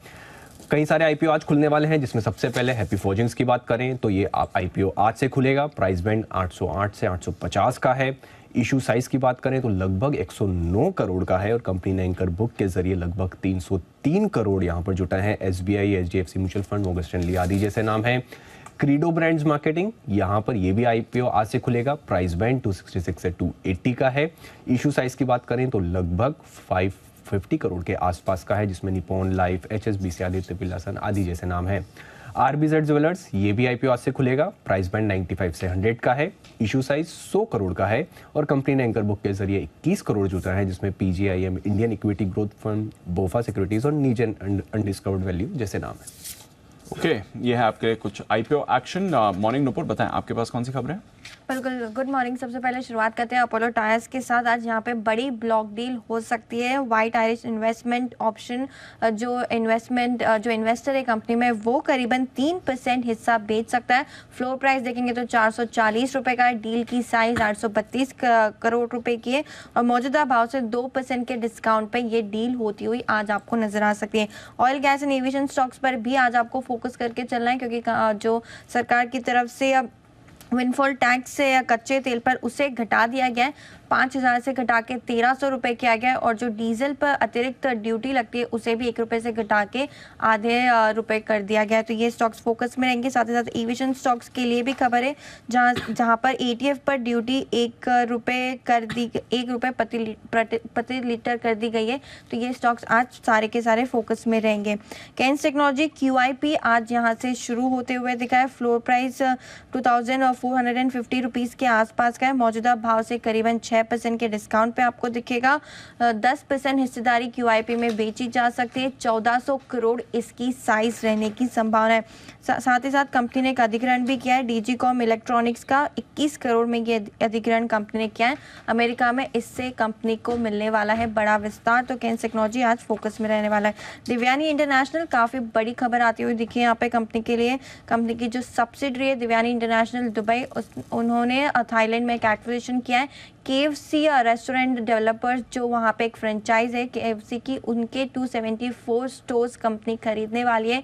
कई सारे IPO आज खुलने वाले हैं, जिसमें सबसे पहले हैप्पी फॉर्जिंग्स की बात करें तो ये IPO आज से खुलेगा। प्राइस बैंड 808 से 850 का है। इशू साइज की बात करें तो लगभग 109 करोड़ का है और कंपनी ने एंकर बुक के जरिए लगभग 303 करोड़ यहाँ पर जुटा है। SBI, HDFC mutual fund, Morgan Stanley आदि जैसे नाम है। क्रीडो ब्रांड्स मार्केटिंग यहाँ पर ये भी IPO आज से खुलेगा। प्राइस बैंड 266 से 280 का है। इशू साइज की बात करें तो लगभग 550 करोड़ के आसपास का है, जिसमें Nippon life, HSBC, Aditya Birla Sun आदि जैसे नाम है। RBZ ज्वेलर्स ये भी IPO आज से खुलेगा। प्राइस बैंड 95 से 100 का है। इशू साइज 100 करोड़ का है और कंपनी ने एंकर बुक के जरिए 21 करोड़ जुटा है, जिसमें PGIM, Indian equity growth fund, बोफा securities और नीजन अनडिस्कवर्ड वैल्यू जैसे नाम है। ओके, ये है आपके कुछ IPO एक्शन। मॉर्निंग नुपुर, बताएं आपके पास कौन सी खबर है? बिल्कुल, गुड मॉर्निंग। सबसे पहले शुरुआत करते हैं अपोलो टायर्स के साथ। आज यहाँ पे बड़ी ब्लॉक डील हो सकती है। व्हाइट आयरिश इन्वेस्टमेंट ऑप्शन जो इन्वेस्टर है कंपनी में वो करीबन 3% हिस्सा बेच सकता है। फ्लोर प्राइस देखेंगे तो 440 रुपये का है। डील की साइज 832 करोड़ रुपए की है और मौजूदा भाव से 2% के डिस्काउंट पे ये डील होती हुई आज आपको नजर आ सकती है। Oil, gas and aviation stocks पर भी आज आपको फोकस करके चलना है, क्योंकि जो सरकार की तरफ से अब विंडफॉल टैक्स से या कच्चे तेल पर उसे घटा दिया गया है। 5,000 से घटा के 1,300 रुपये किया गया है और जो डीजल पर अतिरिक्त ड्यूटी लगती है उसे भी 1 रुपये से घटा के आधे रुपये कर दिया गया है। तो ये स्टॉक्स फोकस में रहेंगे। साथ ही साथ एविएशन स्टॉक्स के लिए भी खबर है जहां पर एटीएफ पर ड्यूटी 1 रुपये प्रति लीटर कर दी गई है। तो ये स्टॉक्स आज सारे के सारे फोकस में रहेंगे। कैंस टेक्नोलॉजी QIP आज यहाँ से शुरू होते हुए दिखा है। फ्लोर प्राइस 2,450 रुपीज़ के आसपास का है। मौजूदा भाव से करीबन 6% के डिस्काउंट पे आपको दिखेगा। 10% हिस्सेदारी QIP में बेची जा सकती है। 1400 करोड़ इसकी साइज रहने की संभावना है। साथ ही साथ कंपनी ने एक अधिग्रहण भी किया है। DigiCom इलेक्ट्रॉनिक्स का 21 करोड़ में ये अधिग्रहण कंपनी ने किया है। अमेरिका में इससे कंपनी को मिलने वाला है बड़ा विस्तार। तो कैंस टेक्नोलॉजी आज फोकस में रहने वाला है। दिव्यानी इंटरनेशनल काफ़ी बड़ी खबर आती हुई दिखी है यहाँ पे कंपनी के लिए। कंपनी की जो सब्सिडरी है दिव्यानी इंटरनेशनल दुबई, उन्होंने थाईलैंड में एक एक्विजिशन किया है। KFC रेस्टोरेंट डेवलपर्स जो वहाँ पे एक फ्रेंचाइज है KFC की, उनके 274 स्टोर्स कंपनी खरीदने वाली है।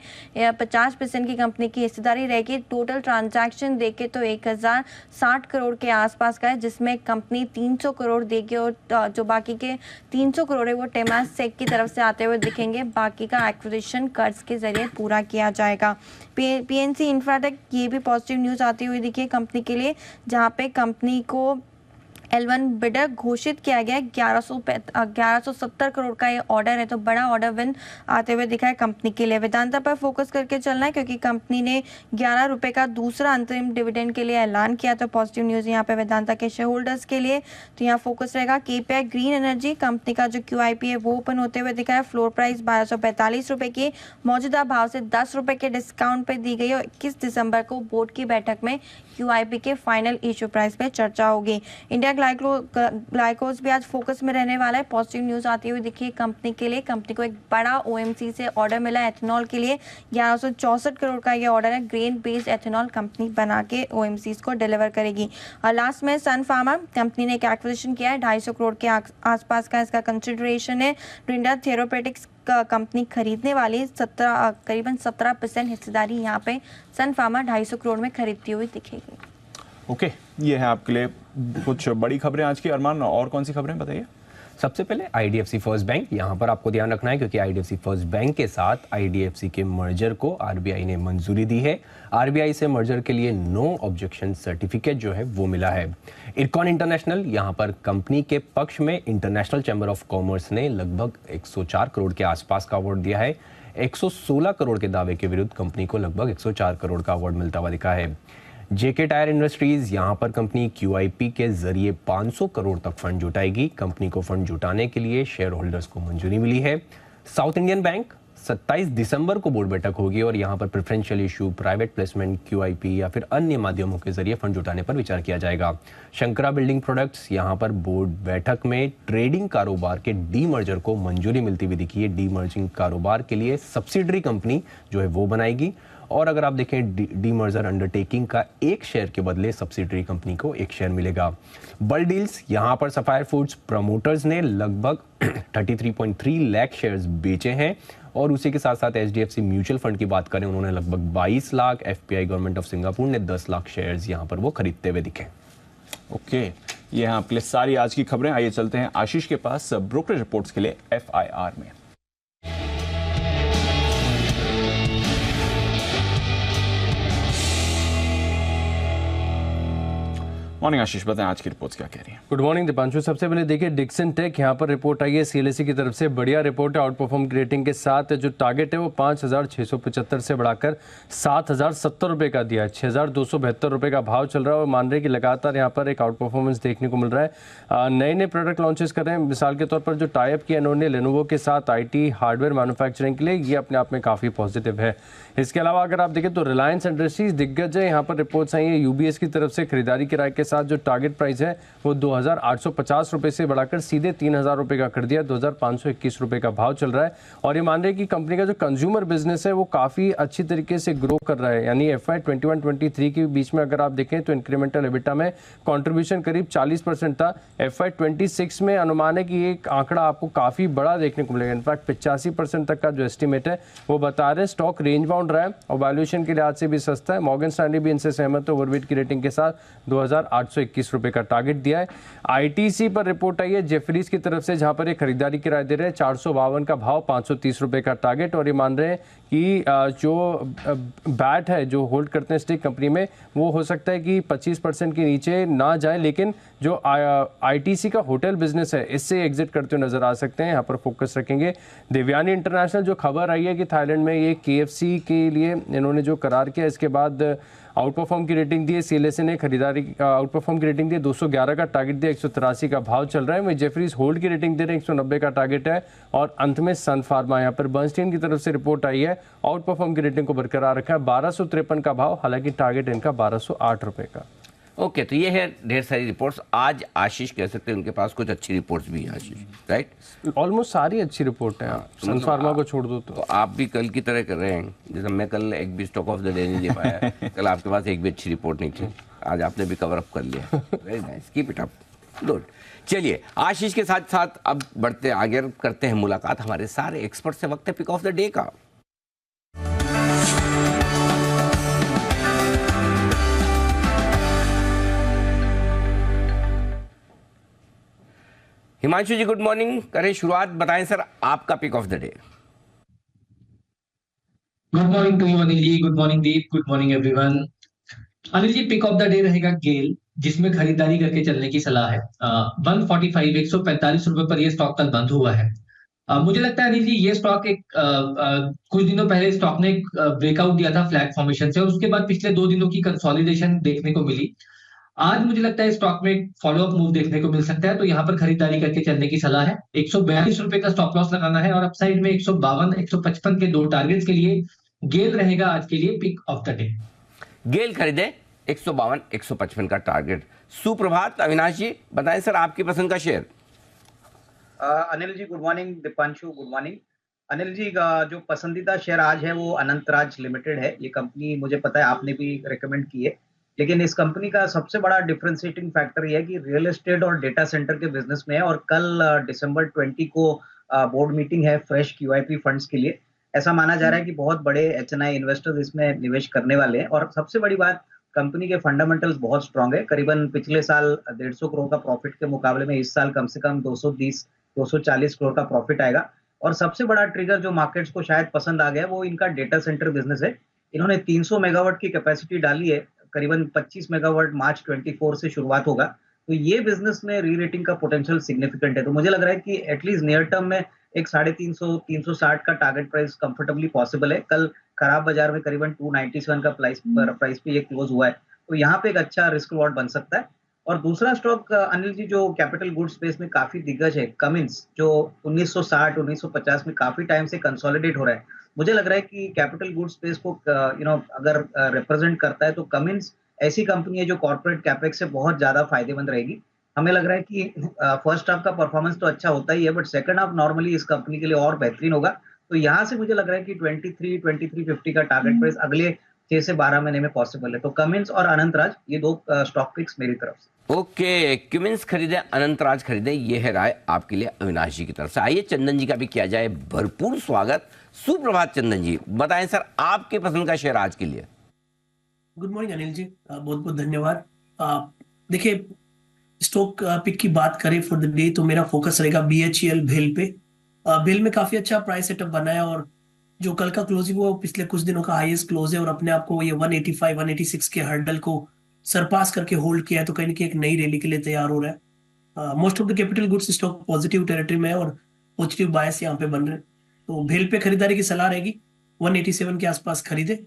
50% की कंपनी की हिस्सेदारी रहेगी। टोटल ट्रांजैक्शन देखे तो 1,060 करोड़ के आसपास का है, जिसमें कंपनी 300 करोड़ देगी और जो बाकी के 300 करोड़ है वो टेमासेक की तरफ से आते हुए दिखेंगे। बाकी का एक्विजिशन कर्ज के जरिए पूरा किया जाएगा। PNC इंफ्राटेक, ये भी पॉजिटिव न्यूज़ आती हुई दिखी है कंपनी के लिए, जहाँ पे कंपनी को L1 बिडर घोषित किया गया है। 1170 करोड़ का ये ऑर्डर है। तो बड़ा ऑर्डर विन आते हुए दिखा है कंपनी के लिए। वेदांता पर फोकस करके चलना है क्योंकि कंपनी ने 11 रुपये का दूसरा अंतरिम डिविडेंड के लिए ऐलान किया। तो पॉजिटिव न्यूज़ यहाँ पे वेदांता के शेयर होल्डर्स के लिए। तो यहाँ फोकस रहेगा। KPI ग्रीन एनर्जी कंपनी का जो QIP है वो ओपन होते हुए दिखा है। फ्लोर प्राइस 1245 रुपये की मौजूदा भाव से 10 रुपये के डिस्काउंट पे दी गई और 21 दिसंबर को बोर्ड की बैठक में QIP के फाइनल इशू प्राइस पे चर्चा होगी। इंडिया ग्लाइकोस भी आज फोकस में रहने वाला है। पॉजिटिव न्यूज़ आती हुई दिखी कंपनी के लिए। कंपनी को एक बड़ा OMC से ऑर्डर मिला है एथेनॉल के लिए। 1164 करोड़ का ये ऑर्डर है। ग्रेन बेस्ड एथेनॉल कंपनी बना के OMCs को डिलीवर करेगी। और लास्ट में सन फार्मा कंपनी ने एक एक्विजिशन किया है 250 करोड़ के आसपास का इसका कंसिडरेशन है। रिंडा थेरापेटिक्स कंपनी खरीदने वाली करीबन 17% हिस्सेदारी यहाँ पे सन फार्मा 250 करोड़ में खरीदती हुई दिखेगी। ओके, ये है आपके लिए कुछ बड़ी खबरें आज की। अरमान, और कौन सी खबरें बताइए? सबसे पहले IDFC फर्स्ट बैंक, यहाँ पर आपको ध्यान रखना है क्योंकि IDFC फर्स्ट बैंक के साथ IDFC के मर्जर को RBI ने मंजूरी दी है। RBI से मर्जर के लिए नो ऑब्जेक्शन सर्टिफिकेट जो है वो मिला है। इरकॉन इंटरनेशनल, यहाँ पर कंपनी के पक्ष में इंटरनेशनल चैम्बर ऑफ कॉमर्स ने लगभग 104 करोड़ के आसपास का अवार्ड दिया है। 116 करोड़ के दावे के विरुद्ध कंपनी को लगभग 104 करोड़ का अवार्ड मिलता हुआ दिखा है। JK टायर इंडस्ट्रीज, यहाँ पर कंपनी QIP के जरिए 500 करोड़ तक फंड जुटाएगी। कंपनी को फंड जुटाने के लिए शेयर होल्डर्स को मंजूरी मिली है। साउथ इंडियन बैंक, 27 दिसंबर को बोर्ड बैठक होगी और यहाँ पर preferential issue, private placement, QIP या फिर अन्य माध्यमों के जरिए फंड जुटाने पर विचार किया जाएगा। शंकरा बिल्डिंग प्रोडक्ट्स, यहाँ पर बोर्ड बैठक में ट्रेडिंग कारोबार के डीमर्जर को मंजूरी मिलती हुई दिखी है। डीमर्जिंग कारोबार के लिए सब्सिडरी कंपनी जो है वो बनाएगी। और अगर आप देखें डीमर्जर अंडरटेकिंग का एक शेयर के बदले सब्सिडरी कंपनी को एक शेयर मिलेगा। बल डील्स, यहाँ पर सफायर फूड्स प्रमोटर्स ने लगभग 33.3 लाख शेयर्स बेचे हैं और उसी के साथ साथ HDFC म्यूचुअल फंड की बात करें, उन्होंने लगभग 22 lakh, FPI government of Singapore ने 10 लाख शेयर्स यहाँ पर वो खरीदते हुए दिखे। ओके, ये हैं आपके लिए सारी आज की खबरें। आइए चलते हैं आशीष के पास ब्रोकरेज रिपोर्ट्स के लिए FIR में। मॉर्निंग आशीष, बताएं आज की रिपोर्ट्स क्या कह रही हैं? Good morning Deepanshu. सबसे पहले देखिए डिक्सन टेक, यहाँ पर रिपोर्ट आई है CLSE की तरफ से। बढ़िया रिपोर्ट है, आउट परफॉर्म रेटिंग के साथ। जो टारगेट है वो 5,675 से बढ़ाकर 7,070 रुपये का दिया है। 6,272 रुपये का भाव चल रहा है और मान रहे कि लगातार यहाँ पर एक आउट परफॉर्मेंस देखने को मिल रहा है। नए नए प्रोडक्ट लॉन्चेस कर रहे हैं। मिसाल के तौर पर जो टाइप किया इन्होंने लेनोवो के साथ IT हार्डवेयर मैन्युफैक्चरिंग के लिए, ये अपने आप में काफ़ी पॉजिटिव है। इसके अलावा अगर आप देखें तो रिलायंस इंडस्ट्रीज दिग्गज है। यहाँ पर रिपोर्ट्स आई है UBS की तरफ से। खरीदारी किराए के साथ जो टारगेट प्राइस है वो 2,850 रुपये से बढ़ाकर सीधे 3,000 रुपये का कर दिया। 2,521 रुपये का भाव चल रहा है और ये मान रहे हैं कि कंपनी का जो कंज्यूमर बिजनेस है वो काफ़ी अच्छी तरीके से ग्रो कर रहा है। यानी FY 21-23 के बीच में अगर आप देखें तो इंक्रीमेंटल एबिटा में कॉन्ट्रीब्यूशन करीब 40% था। FY 26 में अनुमान है कि एक आंकड़ा आपको काफ़ी बड़ा देखने को मिलेगा। इनफैक्ट 85% तक का जो एस्टिमेट है वो बता रहे हैं। स्टॉक रेंज बाउंड रहा है और वैल्यूएशन के लिहाज से भी सस्ता है। मॉर्गन स्टैनली भी इनसे सहमत है। ओवरवेट की रेटिंग के साथ 2,800 821 का टारगेट दिया है। आईटीसी पर रिपोर्ट आई है जेफरीज की तरफ से, जहां पर ये खरीदारी की राय दे रहे हैं। 452 का भाव, 530 रुपए का टारगेट, और ये मान रहे हैं कि जो बैट है जो होल्ड करते हैं स्टेक कंपनी में, वो हो सकता है कि 25% के नीचे ना जाए, लेकिन जो आईटीसी का होटल बिजनेस है इससे एग्जिट करते हुए नजर आ सकते हैं। यहाँ पर फोकस रखेंगे। देवयानी इंटरनेशनल, जो खबर आई है कि थाईलैंड में ये केएफसी के लिए इन्होंने जो करार किया, इसके बाद आउट परफॉर्म की रेटिंग दी है। सीएलएसए ने खरीदारी आउट परफॉर्म की रेटिंग दी है, 211 का टारगेट दिया, 183 का भाव चल रहा है। वहीं जेफरीज होल्ड की रेटिंग दे रहे हैं, 190 का टारगेट है। और अंत में सन फार्मा, यहाँ पर बर्नस्टीन की तरफ से रिपोर्ट आई है, आउट परफॉर्म की रेटिंग को बरकरार रखा है, 1253 का भाव, हालांकि टारगेट इनका 1208 रुपए का। ओके, तो ये है ढेर सारी रिपोर्ट्स। आज आशीष कह सकते हैं उनके पास कुछ अच्छी रिपोर्ट्स भी हैं आशीष, राइट? ऑलमोस्ट सारी अच्छी रिपोर्ट है। सन फार्मा को छोड़ दो तो आप भी कल की तरह कर रहे हैं। जैसे मैं कल एक भी स्टॉक ऑफ द डे नहीं दे पाया, कल आपके पास एक भी अच्छी रिपोर्ट नहीं थी, आज आपने भी कवर अप कर लिया। Very nice, keep it up, good. चलिए, आशीष के साथ साथ अब बढ़ते आगे, करते हैं मुलाकात हमारे सारे एक्सपर्ट से। वक्त है पिक ऑफ द डे का। Himanshu ji, good morning. करें शुरुआत, बताएं सर आपका pick of the day. Good morning to you Anil ji, good morning Deep, good morning everyone. Anil ji, pick of the day रहेगा गेल, जिसमें खरीदारी करके चलने की सलाह है। 145 145 रुपए पर यह स्टॉक कल बंद हुआ है। मुझे लगता है अनिल जी, ये स्टॉक एक कुछ दिनों पहले स्टॉक ने एक ब्रेकआउट दिया था फ्लैग फॉर्मेशन से, और उसके बाद पिछले 2 दिनों की कंसोलिडेशन देखने को मिली। आज मुझे लगता है स्टॉक में फॉलो अप मूव देखने को मिल सकता है, तो यहाँ पर खरीदारी करके चलने की सलाह है। 142 रुपए का स्टॉप लॉस लगाना है, और अपसाइड में 152 155 के 2 टारगेट्स के लिए गेल रहेगा आज के लिए पिक ऑफ द डे। गेल खरीदे, 152 155 का टारगेट। सुप्रभात। अविनाश जी, बताएं सर आपकी पसंद का share. Anil ji good morning, Deepanshu good morning. Anil ji जो पसंदीदा शेयर आज है वो अनंतराज लिमिटेड है। ये कंपनी मुझे पता है आपने भी रेकमेंड की है, लेकिन इस कंपनी का सबसे बड़ा डिफरेंशिएटिंग फैक्टर ये है कि रियल एस्टेट और डेटा सेंटर के बिजनेस में है, और कल दिसंबर 20 को बोर्ड मीटिंग है फ्रेश QIP फंड्स के लिए। ऐसा माना जा रहा है कि बहुत बड़े HNI इन्वेस्टर्स इसमें निवेश करने वाले हैं, और सबसे बड़ी बात, कंपनी के फंडामेंटल्स बहुत स्ट्रांग है। करीबन पिछले साल 150 करोड़ का प्रॉफिट के मुकाबले में इस साल कम से कम 240 करोड़ का प्रॉफिट आएगा। और सबसे बड़ा ट्रिगर जो मार्केट्स को शायद पसंद आ गया वो इनका डेटा सेंटर बिजनेस है। इन्होंने 300 मेगावाट की कैपेसिटी डाली है, करीबन 25 मेगावाट मार्च 24 से शुरुआत होगा। तो ये बिजनेस में री रेटिंग का पोटेंशियल सिग्निफिकेंट है। तो मुझे लग रहा है कि एटलीस्ट नियर टर्म में एक 350 360 का टारगेट प्राइस कंफर्टेबली पॉसिबल है। कल खराब बाजार में करीबन 297 का प्राइस पे ये क्लोज हुआ है, तो यहाँ पे एक अच्छा रिस्क रिवॉर्ड बन सकता है। और दूसरा स्टॉक अनिल जी जो कैपिटल गुड्स स्पेस में काफी दिग्गज है, कमिंस, जो 1960 1950 में काफी टाइम से कंसोलिडेट हो रहा है। मुझे लग रहा है कि कैपिटल गुड्स स्पेस को अगर रिप्रेजेंट करता है तो कमिंस ऐसी कंपनी है जो कॉर्पोरेट कैपेक्स से बहुत ज्यादा फायदेमंद रहेगी। हमें लग रहा है कि फर्स्ट हाफ का परफॉर्मेंस तो अच्छा होता ही है, बट सेकंड हाफ नॉर्मली इस कंपनी के लिए और बेहतरीन होगा। तो यहाँ से मुझे लग रहा है कि 23-2350 का टारगेट प्राइस अगले 6 से 12 महीने में पॉसिबल है। तो कमिंस और अनंतराज, ये 2 स्टॉक पिक्स मेरी तरफ से। ओके, क्यूमिंस खरीदे, अनंतराज खरीदे, ये है राय आपके लिए अविनाश जी की तरफ से। आइए चंदन जी का भी किया जाए भरपूर स्वागत। सुप्रभात चंदन जी, बताएं सर आपके पसंद का शेयर आज के लिए। गुड मॉर्निंग अनिल जी, बहुत बहुत धन्यवाद। देखिए, स्टॉक पिक की बात करें फॉर द डे तो मेरा फोकस रहेगा BHEL भेल पे। भेल में काफी अच्छा प्राइस सेटअप बना है, और जो कल का क्लोजिंग वो पिछले कुछ दिनों का हाईएस्ट क्लोज है, और अपने आप को ये 185 186 के हर्डल को सरपास करके होल्ड किया है, तो कहीं ना कहीं एक नई रैली के लिए तैयार हो रहा है। Most of the capital goods stock positive territory में है, और पॉजिटिव बायस यहाँ पे बन रहे हैं। तो भेल पे खरीदारी की सलाह रहेगी, 187 के आसपास खरीदे,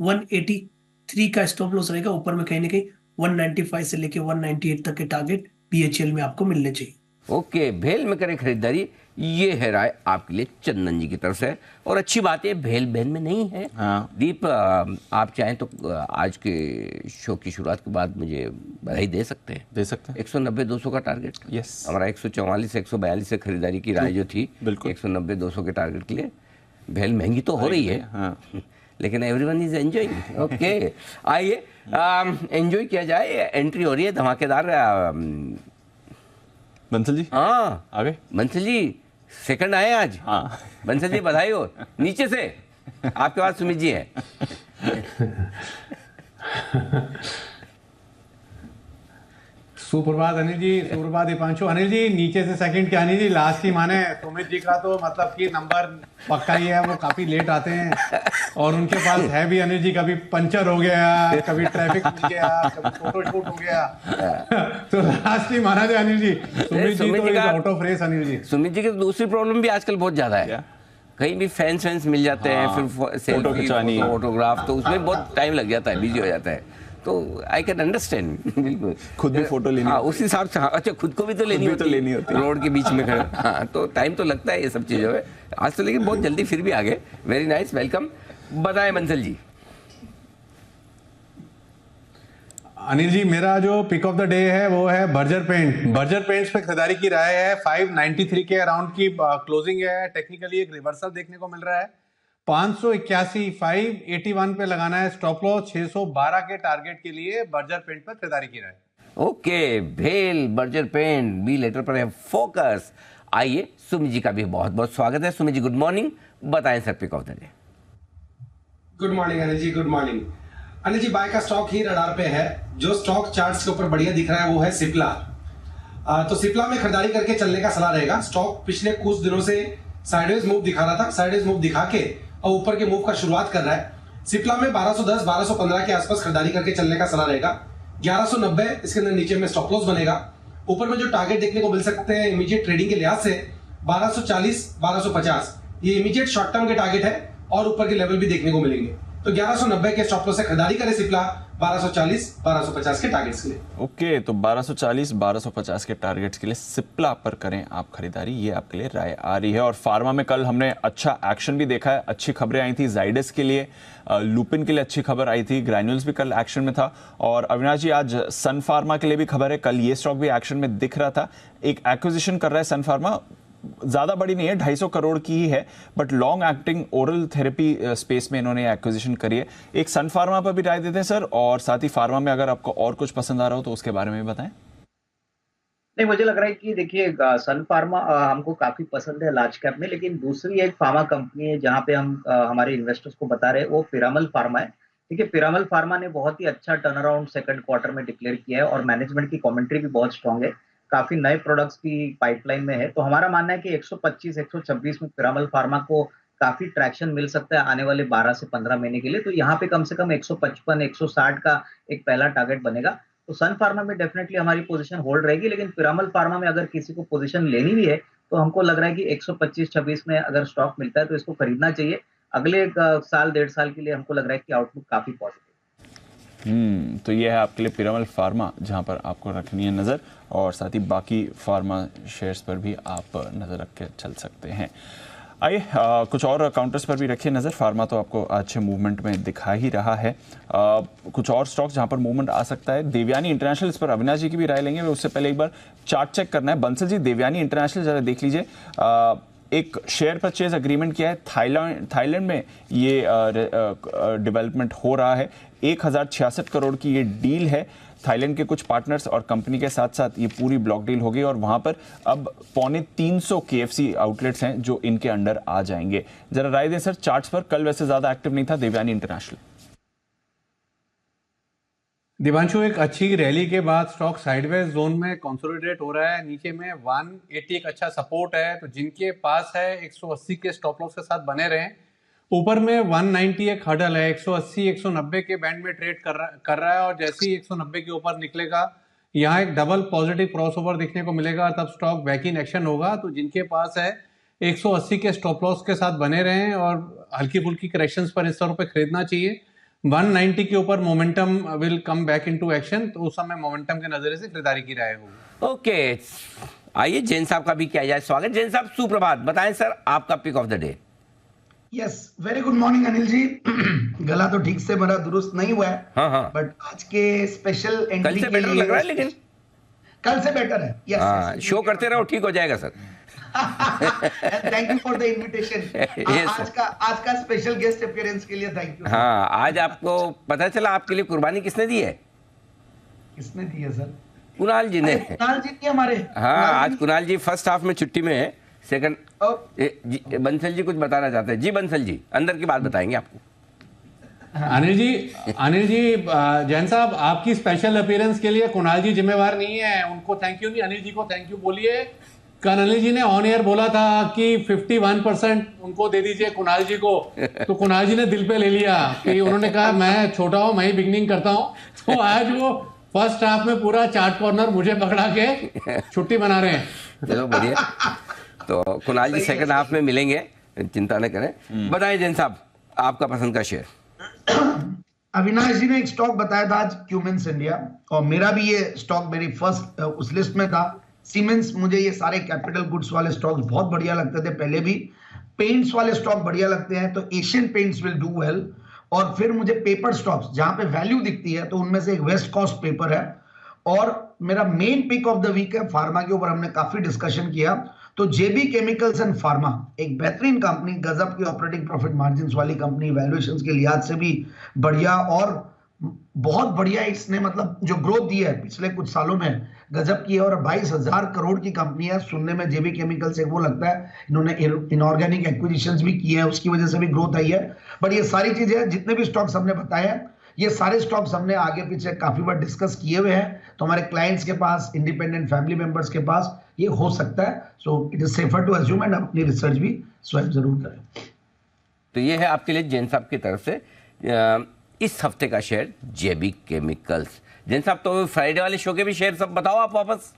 183 का स्टॉप लॉस रहेगा। ऊपर में कहीं ना कहीं 195 से लेके 198 तक के टारगेट BHEL में आपको मिलने चाहिए। ओके, भेल में करें खरीदारी, ये है राय आपके लिए चंदन जी की तरफ से। और अच्छी बात है भेल में नहीं है। हाँ। दीप, आप चाहें तो आज के शो की शुरुआत के बाद मुझे बधाई दे सकते हैं। दे सकते हैं। 190-200 का टारगेट। यस। हमारा 144 142 से खरीदारी की राय जो थी, बिल्कुल 190-200 के टारगेट के लिए। भेल महंगी तो हो रही है, हाँ। लेकिन एवरीवन इज एंजॉयिंग। ओके, आइए एंजॉय किया जाए। एंट्री हो रही है धमाकेदार। बंसल जी, हाँ आ गए। बंसल जी सेकंड आए आज। हाँ। बंसल जी बधाई हो। नीचे से आपके पास सुमित जी हैं। सुप्रभात अनिल जी, सुप्रभात दीपांशु। अनिल जी नीचे से सेकंड के अनिल जी लास्ट ही माने सुमित जी का तो मतलब कि नंबर पक्का ही है, वो काफी लेट आते हैं और उनके पास है भी अनिल जी, कभी पंचर हो गया, कभी ट्रैफिक मिल गया, कभी फोटो शूट हो गया तो लास्ट ही माना जाए अनिल जी। सुमित जी तो out of race Anil ji. Sumit ji की तो दूसरी प्रॉब्लम भी आजकल बहुत ज्यादा है, कहीं भी फैंस मिल जाते हैं, फिर सेल्फी फोटोग्राफ, तो उसमें बहुत टाइम लग जाता है, बिजी हो जाता है। तो आई कैन अंडरस्टैंड, बिल्कुल। खुद भी फोटो लेनी, हाँ, उस हिसाब से। हाँ, अच्छा, खुद को भी तो लेनी होती है रोड के बीच में खड़े। हाँ, तो टाइम तो लगता है ये सब चीजों में आज तो, लेकिन बहुत जल्दी फिर भी आ गए। Very nice, welcome. बताएं बंसल जी। अनिल जी मेरा जो पिक ऑफ द डे है वो है बर्जर पेंट। बर्जर पेंट्स पे खरीदारी की राय है, 593 के अराउंड की क्लोजिंग है। टेक्निकली एक रिवर्सल देखने को मिल रहा है, 581 581 पे लगाना है स्टॉप लॉस, 612 के टारगेट के लिए बर्जर पेंट पर खरीदारी की राय। ओके, भेल बर्जर पेंट बी लेटर पर है फोकस। आइए, सुमित जी का भी बहुत बहुत स्वागत है। सुमित जी गुड मॉर्निंग, बताएं sir pick of the day. Good morning Anil ji, good morning. Anil ji buy का स्टॉक ही रडार पे है। जो स्टॉक चार्ट्स के ऊपर बढ़िया दिख रहा है वो है सिप्ला। तो सिप्ला में खरीदारी करके चलने का सलाह रहेगा। स्टॉक पिछले कुछ दिनों से साइडवेज मूव दिखा रहा था, साइडवेज मूव दिखा के और ऊपर के मूव का शुरुआत कर रहा है। सिप्ला में 1210 1215 के आसपास खरीदारी करके चलने का सलाह रहेगा। 1190 इसके अंदर नीचे में स्टॉप लॉस बनेगा। ऊपर में जो टारगेट देखने को मिल सकते हैं इमीडिएट ट्रेडिंग के लिहाज से 1240 1250, ये इमीडिएट शॉर्ट टर्म के टारगेट है और ऊपर के लेवल भी देखने को मिलेंगे। तो 1190 के स्टॉप लॉस से खरीदारी करें सिप्ला 1240 1250 के टारगेट्स के लिए। ओके, तो 1240 1250 के टारगेट्स के लिए सिप्ला पर करें आप खरीदारी, ये आपके लिए राय आ रही है। और फार्मा में कल हमने अच्छा एक्शन भी देखा है, अच्छी खबरें आई थी जाइडस के लिए, लुपिन के लिए अच्छी खबर आई थी, ग्रैन्यूल्स भी कल एक्शन में था। और अविनाश जी आज सन फार्मा के लिए भी खबर है, कल ये स्टॉक भी एक्शन में दिख रहा था। एक एक्विजिशन कर रहा है सन फार्मा, ज्यादा बड़ी नहीं है, 250 करोड़ की ही है, but long acting oral therapy space में इन्होंने एक्विजिशन करी है। एक सन फार्मा पर भी राय देते हैं सर, और साथ ही फार्मा में अगर आपको और कुछ पसंद आ रहा हो तो उसके बारे में भी बताएं। नहीं, मुझे लग रहा है कि देखिए सन फार्मा हमको काफी पसंद है लार्ज कैप में, लेकिन दूसरी एक फार्मा कंपनी है जहां पे हम हमारे इन्वेस्टर्स को बता रहे हैं, वो पिरामल फार्मा है। ठीक है, पिरामल फार्मा ने बहुत ही अच्छा टर्न अराउंड सेकंड क्वार्टर में डिक्लेयर किया है और मैनेजमेंट की कमेंट्री भी बहुत स्ट्रांग है, काफी नए प्रोडक्ट्स की पाइपलाइन में है। तो हमारा मानना है कि 125 126 में पिरामल फार्मा को काफी ट्रैक्शन मिल सकता है आने वाले 12 से 15 महीने के लिए। तो यहाँ पे कम से कम 155 160 का एक पहला टारगेट बनेगा। तो सन फार्मा में डेफिनेटली हमारी पोजीशन होल्ड रहेगी, लेकिन पिरामल फार्मा में अगर किसी को पोजीशन लेनी भी है तो हमको लग रहा है कि 125-26 में अगर स्टॉक मिलता है तो इसको खरीदना चाहिए। अगले साल 1.5 साल के लिए हमको लग रहा है कि आउटलुक काफी पॉजिटिव। तो ये है आपके लिए पिरामल फार्मा, जहां पर आपको रखनी है नजर, और साथ ही बाकी फार्मा शेयर्स पर भी आप नजर रख के चल सकते हैं। आइए कुछ और काउंटर्स पर भी रखिए नज़र। फार्मा तो आपको अच्छे मूवमेंट में दिखा ही रहा है। कुछ और स्टॉक्स जहां पर मूवमेंट आ सकता है, देवयानी इंटरनेशनल, इस पर अविनाश जी की भी राय लेंगे। उससे पहले एक बार चार्ट चेक करना है। बंसल जी, देवयानी इंटरनेशनल जरा देख लीजिए, एक शेयर परचेज एग्रीमेंट किया है थाईलैंड में, ये डेवलपमेंट हो रहा है। 1066 करोड़ की ये डील है थाईलैंड के कुछ पार्टनर्स और कंपनी के साथ साथ, ये पूरी ब्लॉक डील होगी और वहां पर अब 350 KFC आउटलेट्स हैं जो इनके अंडर आ जाएंगे। जरा राय दें सर चार्ट्स पर। कल वैसे ज्यादा एक्टिव नहीं था देवयानी इंटरनेशनल। दिवांशु, एक अच्छी रैली के बाद स्टॉक साइडवेज जोन में कंसोलिडेट हो रहा है। नीचे में 180 एक अच्छा सपोर्ट है, तो जिनके पास है 180 के स्टॉप लॉस के साथ बने रहें। ऊपर में 190 एक हर्डल है, 180 190 के बैंड में ट्रेड कर रहा है और जैसे ही 190 के ऊपर निकलेगा यहाँ एक डबल पॉजिटिव क्रॉसओवर देखने को मिलेगा, तब स्टॉक बैक इन एक्शन होगा। तो जिनके पास है 180 के स्टॉप लॉस के साथ बने रहें और हल्की फुल्की करेक्शंस पर इस तरह पे खरीदना चाहिए। 190 के ऊपर momentum will come back into action, तो उस समय मोमेंटम के नजरिए से खरीदारी की राय होगी। ओके, आइए जैन साहब का भी किया जाए स्वागत। जैन साहब सुप्रभात, बताएं सर आपका pick of the day. Yes, very good morning Anil ji. गला तो ठीक से मेरा दुरुस्त नहीं हुआ है, हाँ, बट आज के स्पेशल एंट्री कल से बेटर लग रहा है, लेकिन कल से बेटर है। यस, शो करते रहो, ठीक हो जाएगा sir. Thank you for the invitation. आज का स्पेशल गेस्ट अपीयरेंस के लिए थैंक यू। हाँ, आज आपको पता चला आपके लिए कुर्बानी किसने दी है? किसने दी है सर? कुणाल जी ने। कुणाल जी ने हमारे। हाँ, आज कुणाल जी फर्स्ट हाफ में छुट्टी में है, सेकंड बंसल जी कुछ बताना चाहते हैं। जी बंसल जी, अंदर की बात बताएंगे आपको। अनिल जी जैन साहब, आपकी स्पेशल अपीयरेंस के लिए कुणाल जी जिम्मेवार नहीं है, उनको थैंक यू नहीं, अनिल जी को थैंक यू बोलिए। कल अनिल जी ने ऑन एयर बोला था कि 51% उनको दे दीजिए कुणाल जी को, तो कुणाल जी ने दिल पे ले लिया कि उन्होंने कहा मैं छोटा हूं, मैं ही बिगनिंग करता हूं, तो आज वो फर्स्ट हाफ में पूरा चार्ट कॉर्नर मुझे पकड़ा के छुट्टी बना रहे हैं। चलो बढ़िया। तो कुणाल जी सेकंड हाफ में मिलेंगे, चिंता न करें। बताइए जैन साहब, आपका पसंद का शेयर। अविनाश जी ने एक स्टॉक बताया था आज, क्यूमेंस इंडिया, और मेरा भी ये स्टॉक मेरी फर्स्ट उस लिस्ट में था। सीमेंस, मुझे ये सारे कैपिटल गुड्स वाले स्टॉक्स बहुत बढ़िया लगते थे पहले भी। पेंट्स वाले स्टॉक बढ़िया लगते हैं, तो Asian paints will do well. और फिर मुझे पेपर स्टॉक्स जहां पे वैल्यू दिखती है, तो उनमें से एक वेस्ट कोस्ट पेपर है। और मेरा main pick of the week है फार्मा के ऊपर, हमने काफी डिस्कशन किया, तो जेबी केमिकल्स एंड फार्मा एक बेहतरीन कंपनी, गजब की ऑपरेटिंग प्रॉफिट मार्जिन्स वाली कंपनी, वैल्यूएशंस के लिहाज से भी बढ़िया, और बहुत बढ़िया इसने मतलब जो ग्रोथ दी है पिछले कुछ सालों में गजब की है। और 22,000 करोड़ की कंपनी है, सुनने में जेबी केमिकल्स एक वो लगता है। इन्होंने इनऑर्गेनिक एक्विजिशंस भी किए हैं, उसकी वजह से भी ग्रोथ आई है। बट ये सारी चीजें, जितने भी स्टॉक्स हमने बताए हैं, ये सारे स्टॉक्स हमने आगे पीछे काफी बार डिस्कस किए हुए हैं, तो हमारे क्लाइंट्स के पास, इंडिपेंडेंट फैमिली मेंबर्स के पास ये हो सकता है। So it is safer to assume, and अपनी रिसर्च भी स्वयं जरूर करें। तो ये है आपके लिए जैन साहब की तरफ से इस हफ्ते का शेयर जेबी केमिकल्स। जैन साहब, तो फ्राइडे वाले शो के भी शेयर सब बताओ आप वापस।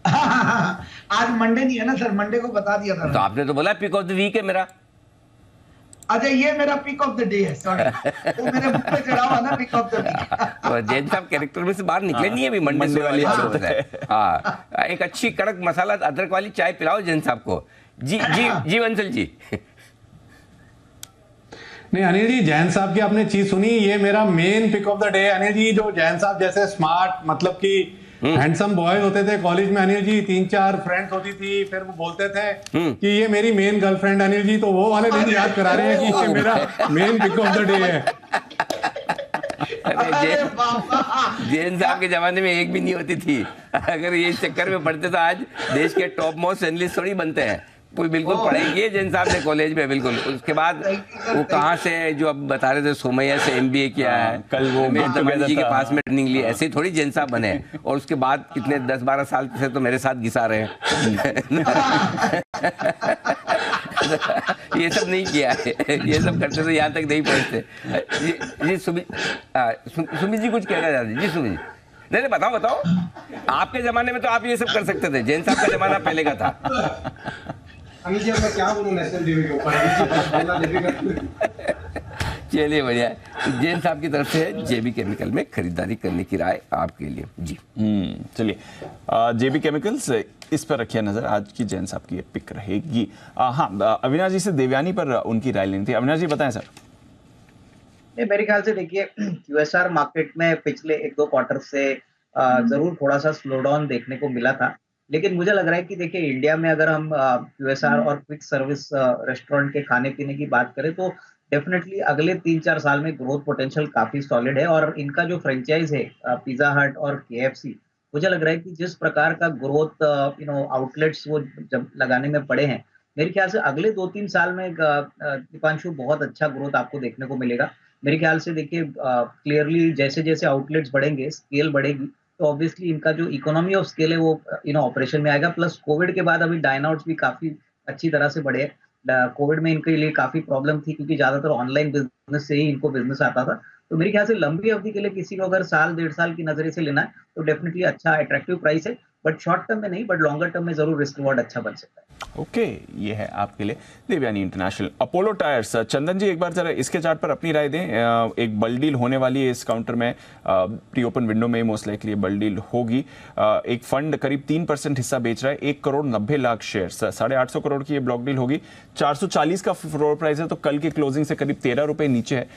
आज मंडे नहीं है ना सर, मंडे को बता दिया था। तो आपने तो बोला पिक ऑफ द वीक है मेरा। अच्छा, ये मेरा पिक ऑफ द डे है, सॉरी, वो मेरे मुंह पे चढ़ा हुआ ना, पिक ऑफ द वीक। तो जैन साहब कैरेक्टर में से बाहर निकले नहीं है अभी, मंडे से वाली शुरू है। हाँ, एक अच्छी कड़क मसाला अदरक वाली चाय पिलाओ जैन साहब को। जी वंसल जी। नहीं अनिल जी, जैन साहब की आपने चीज सुनी, ये मेरा main pick of the day. Anil ji, जो जैन साहब जैसे स्मार्ट, मतलब कि हैंडसम बॉयज होते थे कॉलेज में, अनिल जी 3-4 फ्रेंड्स होती थी, फिर वो बोलते थे कि ये मेरी मेन गर्लफ्रेंड अनिल जी, तो वो वाले दिन याद करा रहे हैं कि ये मेरा main pick of the day है। जैन साहब के जमाने में एक भी नहीं होती थी। अगर ये चक्कर में पढ़ते तो आज देश के टॉप मोस्ट एनालिस्ट थोड़ी बनते हैं। कोई बिल्कुल पढ़ाई जैन साहब ने कॉलेज में, बिल्कुल। उसके बाद वो कहाँ से, जो अब बता रहे थे, सोमैया से MBA किया है, कल वो मेरे जी के पास में ट्रेनिंग ली, ऐसे ही थोड़ी जैन साहब बने। और उसके बाद कितने 10-12 साल से तो मेरे साथ घिसा रहे हैं। ये सब नहीं किया है, ये सब करते तो यहाँ तक नहीं पहुँचते। जी सुमित जी कुछ कहना चाहते जी? सुमित जी, नहीं बताओ। आपके जमाने में तो आप ये सब कर सकते थे, जैन साहब का जमाना पहले का था। अनिल जी, अब मैं क्या बोलूं नेशनल टीवी के ऊपर। चलिए बढ़िया। जैन साहब की तरफ से जेबी केमिकल में खरीदारी करने की राय आपके लिए। जी चलिए, जेबी केमिकल्स इस पर रखिए नजर, आज की जैन साहब की ये पिक रहेगी। हाँ, अविनाश जी से देवयानी पर उनकी राय लेनी थी। अविनाश जी बताएं सर। मेरे ख्याल से देखिए, QSR मार्केट में पिछले 1-2 क्वार्टर से जरूर थोड़ा सा स्लो डाउन देखने को मिला था, लेकिन मुझे लग रहा है कि देखिए इंडिया में अगर हम QSR और क्विक सर्विस रेस्टोरेंट के खाने पीने की बात करें, तो डेफिनेटली अगले 3-4 साल में ग्रोथ पोटेंशियल काफी सॉलिड है। और इनका जो फ्रेंचाइज है पिज्जा हट और KFC, मुझे लग रहा है कि जिस प्रकार का ग्रोथ आउटलेट्स वो जब लगाने में पड़े हैं, मेरे ख्याल से अगले 2-3 साल में दीपांशु बहुत अच्छा ग्रोथ आपको देखने को मिलेगा। मेरे ख्याल से देखिए, क्लियरली जैसे जैसे आउटलेट्स बढ़ेंगे, स्केल बढ़ेगी, तो ऑब्वियसली इनका जो इकोनॉमी ऑफ स्केल है वो ऑपरेशन में आएगा। प्लस कोविड के बाद अभी डाइन आउट्स भी काफी अच्छी तरह से बढ़े। कोविड में इनके लिए काफी प्रॉब्लम थी, क्योंकि ज्यादातर ऑनलाइन बिजनेस से ही इनको बिजनेस आता था। तो मेरे ख्याल से लंबी अवधि के लिए किसी को अगर 1-1.5 साल की नजरिए से लेना है, तो डेफिनेटली अच्छा अट्रैक्टिव प्राइस है। बट शॉर्ट टर्म में नहीं, बट लॉन्गर टर्म में जरूर रिस्क रिवॉर्ड अच्छा बन सकता है। ओके, ये है आपके लिए देवयानी इंटरनेशनल। अपोलो टायर्स, चंदन जी एक बार जरा इसके चार्ट पर अपनी राय दें। एक बल डील होने वाली है इस काउंटर में, प्री ओपन विंडो में मोस्ट लाइकली बल डील होगी। एक फंड करीब 3% हिस्सा बेच रहा है, 1,90,00,000 शेयर, 850 करोड़ की ये ब्लॉक डील होगी। 440 का फ्लोर प्राइस है, तो कल की क्लोजिंग से करीब 13 रुपए नीचे है।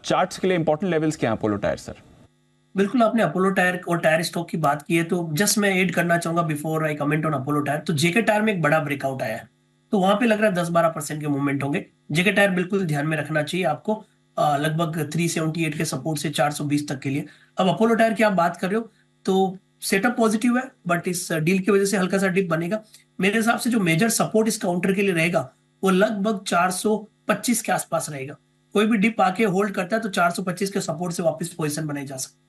चार्ट्स के लिए इंपॉर्टेंट लेवल्स क्या है अपोलो टायर्स सर? बिल्कुल, आपने अपोलो टायर और टायर स्टॉक की बात की है, तो जस्ट मैं ऐड करना चाहूंगा before I comment on Apollo tyre. तो जेके टायर में एक बड़ा ब्रेकआउट आया है, तो वहां पे लग रहा है 10-12% के मूवमेंट होंगे। जेके टायर बिल्कुल ध्यान में रखना चाहिए आपको, लगभग 378 के सपोर्ट से 420 तक के लिए। अब अपोलो टायर की आप बात कर रहे हो, तो सेटअप पॉजिटिव है, बट इस डील की वजह से हल्का सा डिप बनेगा। मेरे हिसाब से जो मेजर सपोर्ट इस काउंटर के लिए रहेगा, वो लगभग 425 के आसपास रहेगा। कोई भी डिप आके होल्ड करता है तो 425 के सपोर्ट से वापस पोजीशन बनाई जा सकती है।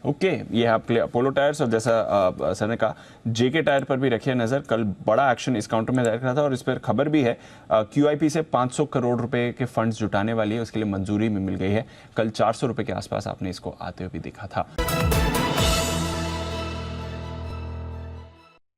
ओके ये है आपके लिए अपोलो टायर्स। और जैसा सर ने कहा जेके टायर पर भी रखिए नज़र, कल बड़ा एक्शन इस काउंटर में दिख रहा था और इस पर खबर भी है QIP से 500 करोड़ रुपए के फंड्स जुटाने वाली है, उसके लिए मंजूरी भी मिल गई है। कल 400 रुपए के आसपास आपने इसको आते हुए भी देखा था।